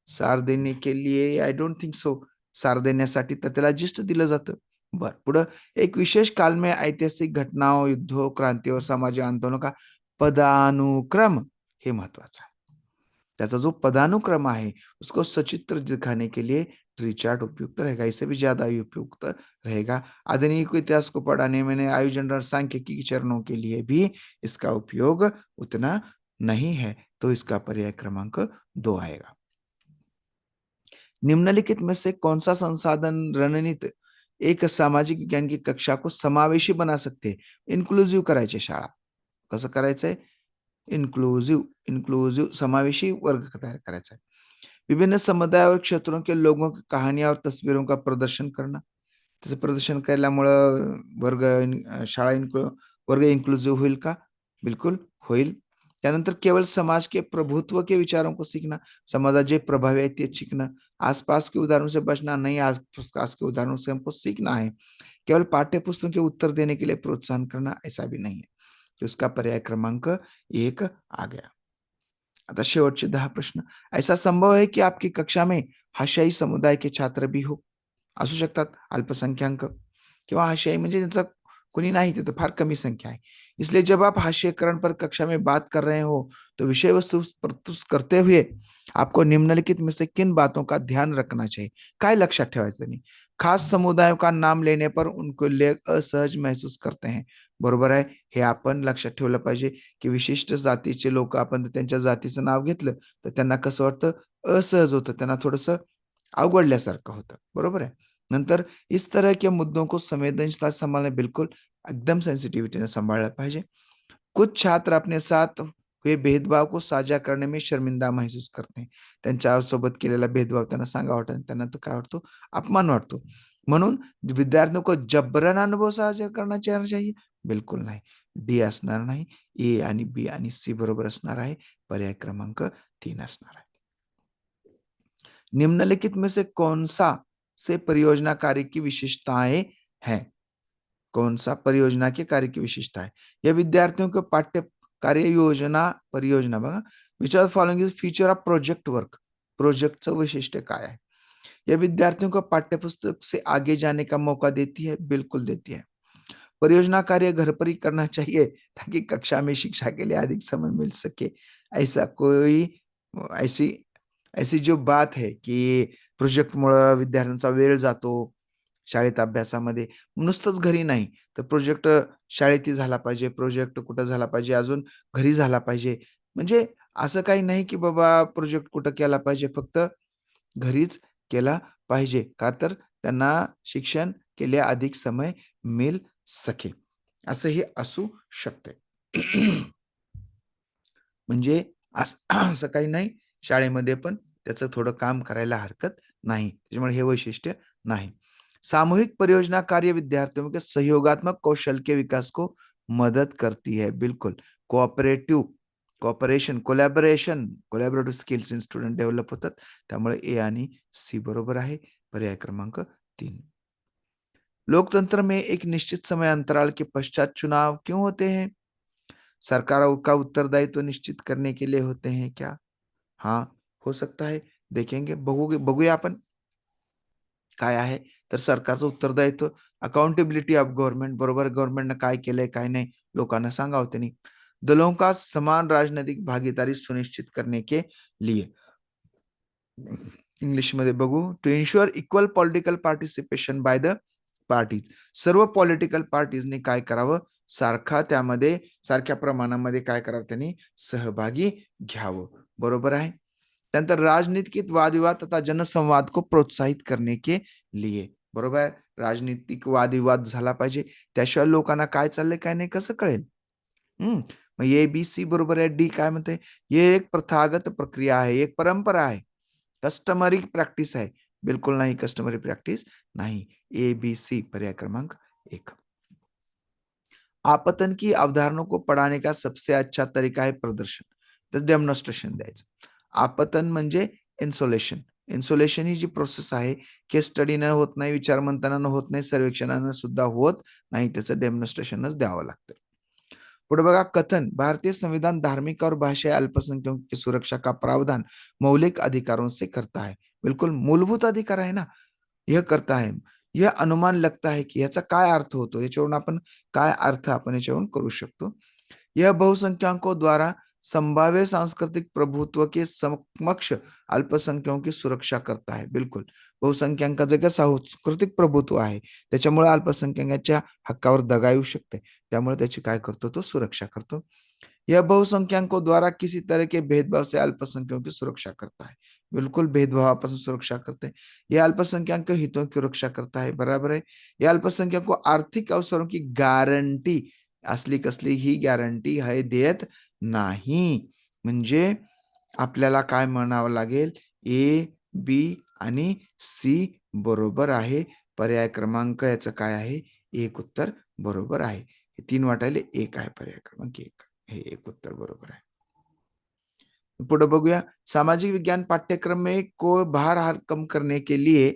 सार देने के लिए आई डोंट थिंक सो, सार देण्यासाठी तर त्याला जिस्ट दिलं जातं। बर, पुढं, एक विशेष काल में ऐतिहासिक घटनाओं, युद्धों, क्रांतियों, सामाजिक आंदोलनों का पदानुक्रम, हे महत्वाचं आहे। त्याचा जो पदानुक्रम आहे उसको सचित्र दिखाने के लिए ट्री चार्ट उपयुक्त रहेगा, इससे भी ज्यादा उपयुक्त रहेगा। आधुनिक इतिहास को पढ़ाने में आयोजन और सांख्यिकी चरणों के लिए भी इसका उपयोग उतना नहीं है, तो इसका पर्याय क्रमांक 2 आएगा। निम्नलिखित में से कौन सा संसाधन रणनीति एक सामाजिक विज्ञान की कक्षा को समावेशी बना सकते हैं? इन्क्लुझिव्ह करायचे शाळा, कसं करायचंय, इन्क्लूसिव, इन्क्लूसिव समावेशी वर्ग तैयार करायचा है। विभिन्न समुदाय और क्षेत्रों के लोगों की कहानियां और तस्वीरों का प्रदर्शन करना, त्याचं प्रदर्शन केल्यामुळं शाळा वर्ग इन्क्लुसिव होईल का? बिल्कुल होईल। त्यानंतर केवल समाज के प्रभुत्व के विचारों को सीखना, समाजात जे प्रभावी आहेत ते शिकणं, आसपास के उदाहरणों से बचना नहीं, आसपास के उदाहरणों से हमको सीखना है। केवल पाठ्य पुस्तकों के उत्तर देने के लिए प्रोत्साहन करना, ऐसा भी नहीं है, तो इसका पर्याय क्रमांक 1 आ गया। आता शेवटचे 10 प्रश्न। ऐसा संभव है कि आपकी कक्षा में हाशियाई समुदाय के छात्र भी हो, असू शकतात, अल्पसंख्याक किंवा हाशियाई म्हणजे ज्यांचा कोणी नाही, तिथं फार कमी संख्या आहे। इसलिए जब आप हाशिएकरण पर कक्षा में बात कर रहे हो, तो विषय वस्तु प्रस्तुत करते हुए आपको निम्नलिखित में से किन बातों का ध्यान रखना चाहिए? काय लक्षात ठेवायचं त्यांनी? खास समुदायों का नाम लेने पर उनको लोग असहज महसूस करते हैं, बरोबर आहे. हे आपण लक्षात ठेवलं पाहिजे, की विशिष्ट जातीचे लोक आपण जर त्यांच्या जातीचं नाव घेतलं, तर त्यांना कसं वाटतं, असहज होतं. त्यांना थोडंसं अवघडल्यासारखं होतं. बरोबर है? नंतर इस तरह के मुद्दों को संवेदनशीलता से संभालना बिल्कुल एकदम सेंसिटिविटी ने संभालना चाहिए। कुछ छात्र अपने साथ हुए भेदभाव को साझा करने में शर्मिंदा महसूस करते हैं. त्यांच्यासोबत केलेला भेदभाव त्यांना सांगावा वाटत, त्यांना तो काय वाटतो? अपमान वाटतो. म्हणून विद्यार्थियों को जबरन अनुभव साझा करना चाहिए? बिलकुल नाही. डी असणार नाही. ए आणि बी आणि सी बरोबर असणार आहे. पर्याय क्रमांक 3 असणार आहे. निम्नलिखित में से कौन सा से परियोजना कार्य की विशेषताएं हैं? कौन सा परियोजना के कार्य की विशेषता है? या विद्यार्थियों के पाठ्य कार्य योजना परियोजना बघा, which are following is feature of project work. प्रोजेक्टचं वैशिष्ट्य काय आहे? यह विद्यार्थियों को पाठ्यपुस्तक से आगे जाने का मौका देती है? बिल्कुल देती है. परियोजना कार्य घर पर ही करना चाहिए ताकि कक्षा में शिक्षा के लिए अधिक समय मिल सके. ऐसा कोई ऐसी ऐसी जो बात है की प्रोजेक्टमुळं विद्यार्थ्यांचा वेळ जातो शाळेत अभ्यासामध्ये. नुसतंच घरी नाही, तर प्रोजेक्ट शाळेतही झाला पाहिजे, प्रोजेक्ट कुठं झाला पाहिजे, अजून घरी झाला पाहिजे. म्हणजे असं काही नाही की बाबा प्रोजेक्ट कुठं केला पाहिजे, फक्त घरीच केला पाहिजे. का तर त्यांना शिक्षण केले अधिक समय मिल सके. असंही असू शकते. म्हणजे असं काही नाही, शाळेमध्ये पण त्याचं थोडं काम करायला हरकत नहीं. त्याच्यामुळे हे वैशिष्ट्य नाही. सामूहिक परियोजना कार्य विद्यार्थियों के सहयोगात्मक कौशल के विकास को मदद करती है. बिल्कुल. Cooperative, cooperation, collaborative skills in student develop होतात. त्यामुळे ए आणि सी बरोबर आहे. पर्याय क्रमांक 3. लोकतंत्र में एक निश्चित समय अंतराल के पश्चात चुनाव क्यों होते हैं? सरकारों का उत्तरदायित्व निश्चित करने के लिए होते हैं क्या? हाँ, हो सकता है. देखेंगे, बघूया आपण. काय आहे? तर सरकारचं उत्तरदायित्व अकाउंटेबिलिटी ऑफ गव्हर्नमेंट. बरोबर, गव्हर्नमेंटनं काय केलंय, काय नाही, लोकांना सांगावं त्यांनी. दलों का समान राजनैतिक भागीदारी सुनिश्चित करने के लिए. इंग्लिशमध्ये बघू. To ensure equal political participation by the parties. सर्व पॉलिटिकल पार्टीजने काय करावं? त्यामध्ये सारख्या प्रमाणामध्ये काय करावं? त्यांनी सहभागी घ्यावं. बरोबर आहे. त्यानंतर राजनीतिक वादविवाद तथा जनसंवाद को प्रोत्साहित करने के लिए. बरोबर. राजनीतिक वादविवाद झाला पाहिजे. त्याशिवाय लोकांना काय चाललंय काय नाही कसं कळेल? मग ए बी सी बरोबर आहे. डी काय म्हणते? ये एक प्रथागत प्रक्रिया आहे, एक परंपरा आहे, कस्टमरी प्रॅक्टिस आहे. बिल्कुल नाही, कस्टमरी प्रॅक्टिस नाही. ए बी सी पर्याय क्रमांक 1. आपतन की अवधारणा को पढ़ाने का सबसे अच्छा तरीका है प्रदर्शन. तर डेमॉन्स्ट्रेशन द्यायचं. आपतन म्हणजे इन्सोलेशन. इन्सोलेशन ही जी प्रोसेस आहे, केस स्टडीनं होत नाही, विचार मंथनानं होत नाही, सर्वेक्षणानं सुद्धा होत नाही. त्याचं डेमॉन्स्ट्रेशनच द्यावं लागतं. पुढे बघा, कथन भारतीय संविधान धार्मिक और भाषाई अल्पसंख्यकों की सुरक्षा का प्रावधान मौलिक अधिकारों से करता है. बिल्कुल मूलभूत अधिकार आहे ना, यह करता है. यह अनुमान लगता है की याचा काय अर्थ होतो, याच्यावरून आपण काय अर्थ आपण याच्यावरून करू शकतो. यह बहुसंख्यकों द्वारा संभाव्य सांस्कृतिक प्रभुत्व के समक्ष अल्पसंख्यकों की सुरक्षा करता है. बिलकुल. बहुसंख्याकांचं जे सांस्कृतिक प्रभुत्व आहे, त्याच्यामुळे अल्पसंख्याकांच्या हक्कावर दगा येऊ शकते. त्यामुळे त्याची काय करतो? तो सुरक्षा करतो. यह बहुसंख्यकों द्वारा किसी तरह के भेदभाव से अल्पसंख्यकों की सुरक्षा करता है. बिल्कुल भेदभावापासून सुरक्षा करते हैं. यह अल्पसंख्यक हितों की रक्षा करता है. बराबर है. यह अल्पसंख्यकों को आर्थिक अवसरों की गारंटी असली कसली ही गॅरंटी आहे देत नाही. म्हणजे आपल्याला काय म्हणावं लागेल? ए, बी आणि सी बरोबर आहे. पर्याय क्रमांक याचं काय आहे? एक उत्तर बरोबर आहे. हे 3 वाटायले 1 आहे पर्याय क्रमांक 1. हे एक उत्तर बरोबर आहे. पुढे बघूया. सामाजिक विज्ञान पाठ्यक्रम में को भार कम करने के लिए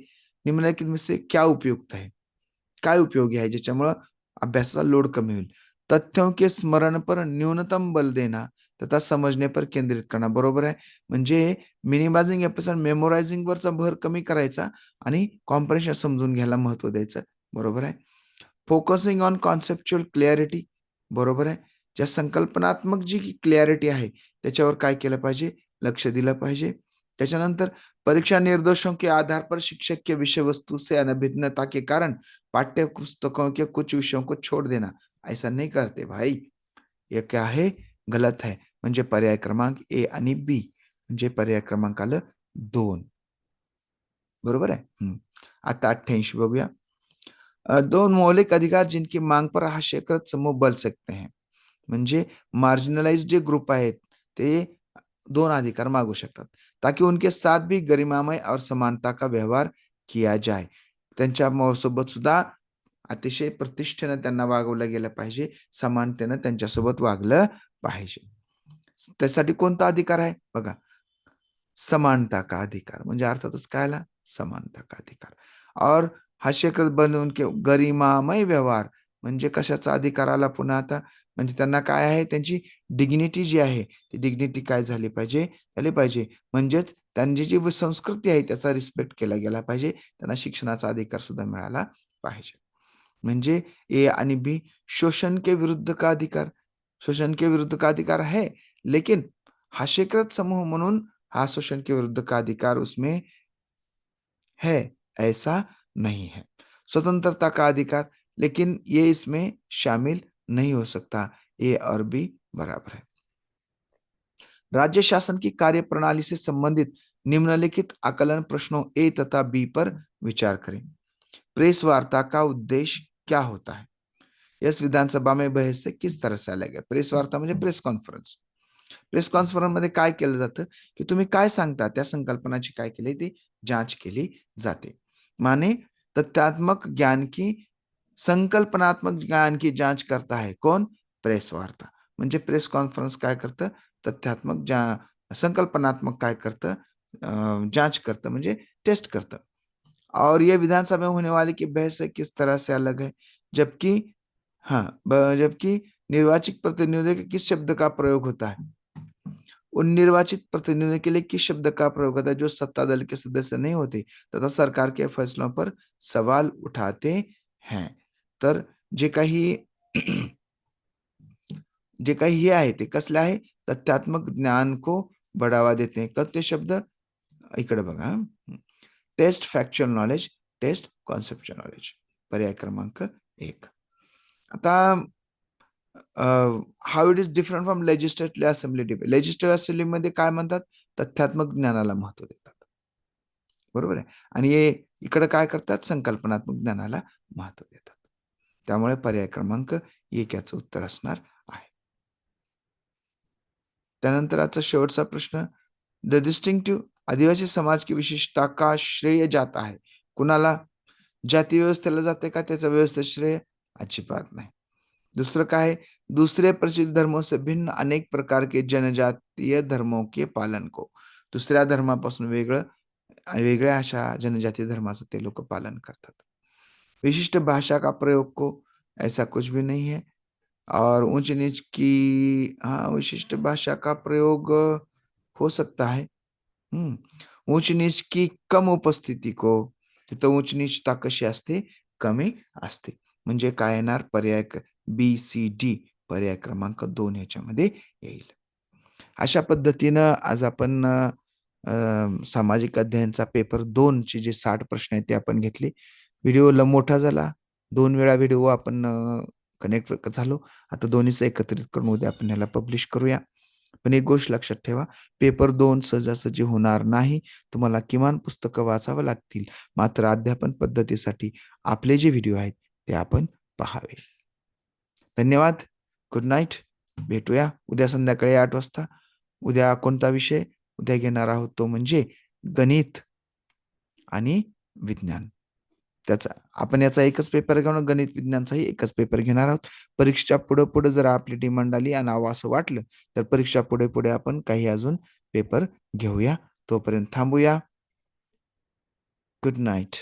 निम्नलिखित में से क्या उपयुक्त है? काय उपयोगी आहे ज्याच्यामुळं अभ्यासाचा लोड कमी होईल? तथ्यों के स्मरण पर न्यूनतम बल देना तथा समजणे पर केंद्रित करना. बरोबर आहे. म्हणजे मिनिमायझिंग एपिसोड मेमोरायझिंग वरचा भर कमी करायचा आणि कॉम्प्रेशन समजून घ्यायला महत्व द्यायचं. बरोबर आहे. Focusing on conceptual clarity. बरोबर आहे. ज्या संकल्पनात्मक जी क्लॅरिटी आहे त्याच्यावर काय केलं पाहिजे? लक्ष दिलं पाहिजे. त्याच्यानंतर परीक्षा निर्देशों के आधार पर शिक्षक के विषय वस्तु से अनभिज्ञता के कारण पाठ्य पुस्तकों के कुछ विषयों को छोड़ देना. ऐसा नहीं करते भाई. हे क्या आहे, गलत है. म्हणजे पर्याय क्रमांक ए आणि बी, म्हणजे पर्याय क्रमांक आलं 2. बरोबर आहे. आता 88 बघूया. 2 मौलिक अधिकार जिनकी मांग पर हास्यकृत समूह बल सकते हैं. म्हणजे मार्जिनलाइज्ड जे ग्रुप आहेत ते 2 अधिकार मागू शकतात, ताकि उनके साथ भी गरिमामय और समानता का व्यवहार किया जाए. त्यांच्या सोबत सुद्धा अतिशय प्रतिष्ठेनं त्यांना वागवलं गेलं पाहिजे, समानतेनं त्यांच्यासोबत वागलं पाहिजे. त्यासाठी कोणता अधिकार आहे बघा, समानता का अधिकार. म्हणजे अर्थातच काय आला, समानता का अधिकार. और हास्यकृत बनवून गरिमामय व्यवहार म्हणजे कशाचा अधिकार आला पुन्हा आता, म्हणजे त्यांना काय आहे, त्यांची डिग्निटी जी आहे ती डिग्निटी काय झाली पाहिजे, झाली पाहिजे. म्हणजेच त्यांची जी संस्कृती आहे त्याचा रिस्पेक्ट केला गेला पाहिजे. त्यांना शिक्षणाचा अधिकार सुद्धा मिळाला पाहिजे. म्हणजे ए आणि बी शोषण के विरुद्ध का अधिकार. शोषण के विरुद्ध का अधिकार है, लेकिन हास्यकृत समूह म्हणून हा शोषण के विरुद्ध का अधिकार उसमें है, ऐसा नहीं है. स्वतंत्रता का अधिकार, लेकिन ये इसमें शामिल नहीं हो सकता. ए और बी बराबर है. राज्य शासन की कार्यप्रणाली से संबंधित निम्नलिखित आकलन प्रश्नों ए तथा बी पर विचार करें. प्रेस वार्ता का उद्देश्य क्या होता है. यस विधानसभा में बहस से किस तरह से अलग है. प्रेस वार्ता म्हणजे प्रेस कॉन्फरन्स. प्रेस कॉन्फरन्स मध्ये काय केलं जातं, की तुम्ही काय सांगता त्या संकल्पनाची काय केली ती जांच केली जाते. माने तथ्यात्मक ज्ञान की संकल्पनात्मक ज्ञान की जांच करता है कौन, प्रेस वार्ता. म्हणजे प्रेस कॉन्फरन्स काय करतं, तथ्यात्मक संकल्पनात्मक काय करतं, जांच करतं म्हणजे टेस्ट करतं. और ये विधानसभा में होने वाली की बहस से किस तरह से अलग है. जबकि हाँ, जबकि निर्वाचित प्रतिनिधियों के किस शब्द का प्रयोग होता है. उन निर्वाचित प्रतिनिधियों के लिए किस शब्द का प्रयोग होता है जो सत्ता दल के सदस्य नहीं होते तथा सरकार के फैसलों पर सवाल उठाते हैं. तर जे काही जे काही हे आहे ते कसले आहे, तथ्यात्मक ज्ञान को बढ़ावा देते हैं. कते शब्द इकडे बघा, test factual knowledge, test conceptual knowledge. पर्याय क्रमांक 1. आता how it is different from legislative assembly debate. Legislative असेंब्लीमध्ये काय म्हणतात, तथ्यात्मक ज्ञानाला महत्व देतात. बरोबर आहे. आणि हे इकडे काय करतात, संकल्पनात्मक ज्ञानाला महत्व देतात. त्यामुळे पर्याय क्रमांक 1 याचं उत्तर असणार आहे. त्यानंतर आजचा शेवटचा प्रश्न, द डिस्टिंक्टिव्ह आदिवासी समाज की विशेषता का श्रेय जाता है. कुणाला, जाती व्यवस्थेला जाते का त्याचं व्यवस्थित श्रेय, अजिबात नाही. दूसरं काय, दूसरे प्रचलित धर्मों से भिन्न अनेक प्रकार के जनजातीय धर्मों के पालन को. दुसऱ्या धर्मापासून वेगळ्या अशा जनजातीय धर्माचं ते लोक पालन करतात. विशिष्ट भाषा का प्रयोग को, ऐसा कुछ भी नहीं है. और ऊंच नीच की, हाँ, विशिष्ट भाषा का प्रयोग हो सकता है. ऊंच नीच की कम उपस्थिती को, तिथं उंच नीचता कशी असते, कमी असते. म्हणजे काय येणार, पर्याय बी सी डी, पर्याय क्रमांक 2 ह्याच्यामध्ये येईल. अशा पद्धतीनं आज आपण सामाजिक अध्ययनचा पेपर 2 चे जे 60 प्रश्न आहेत ते आपण घेतले. व्हिडिओ मोठा झाला. 2 वेळा व्हिडिओ आपण कनेक्ट झालो. आता दोन्हीचं एकत्रित करून उद्या आपण ह्याला पब्लिश करूया. पण एक गोष्ट लक्षात ठेवा, पेपर 2 सहजासहजी होणार नाही. तुम्हाला किमान पुस्तकं वाचावं लागतील. मात्र अध्यापन पद्धतीसाठी आपले जे व्हिडिओ आहेत ते आपण पहावे. धन्यवाद. Good night. भेटूया उद्या संध्याकाळी 8 वाजता. उद्या कोणता विषय उद्या घेणार आहोत, तो म्हणजे गणित आणि विज्ञान. त्याचा आपण याचा एकच पेपर घेऊन गणित विज्ञानचाही एकच पेपर घेणार आहोत. परीक्षेच्या पुढे जर आपली डिमांड आली आणि असं वाटलं तर परीक्षा पुढे आपण काही अजून पेपर घेऊया. तोपर्यंत थांबूया. Good night.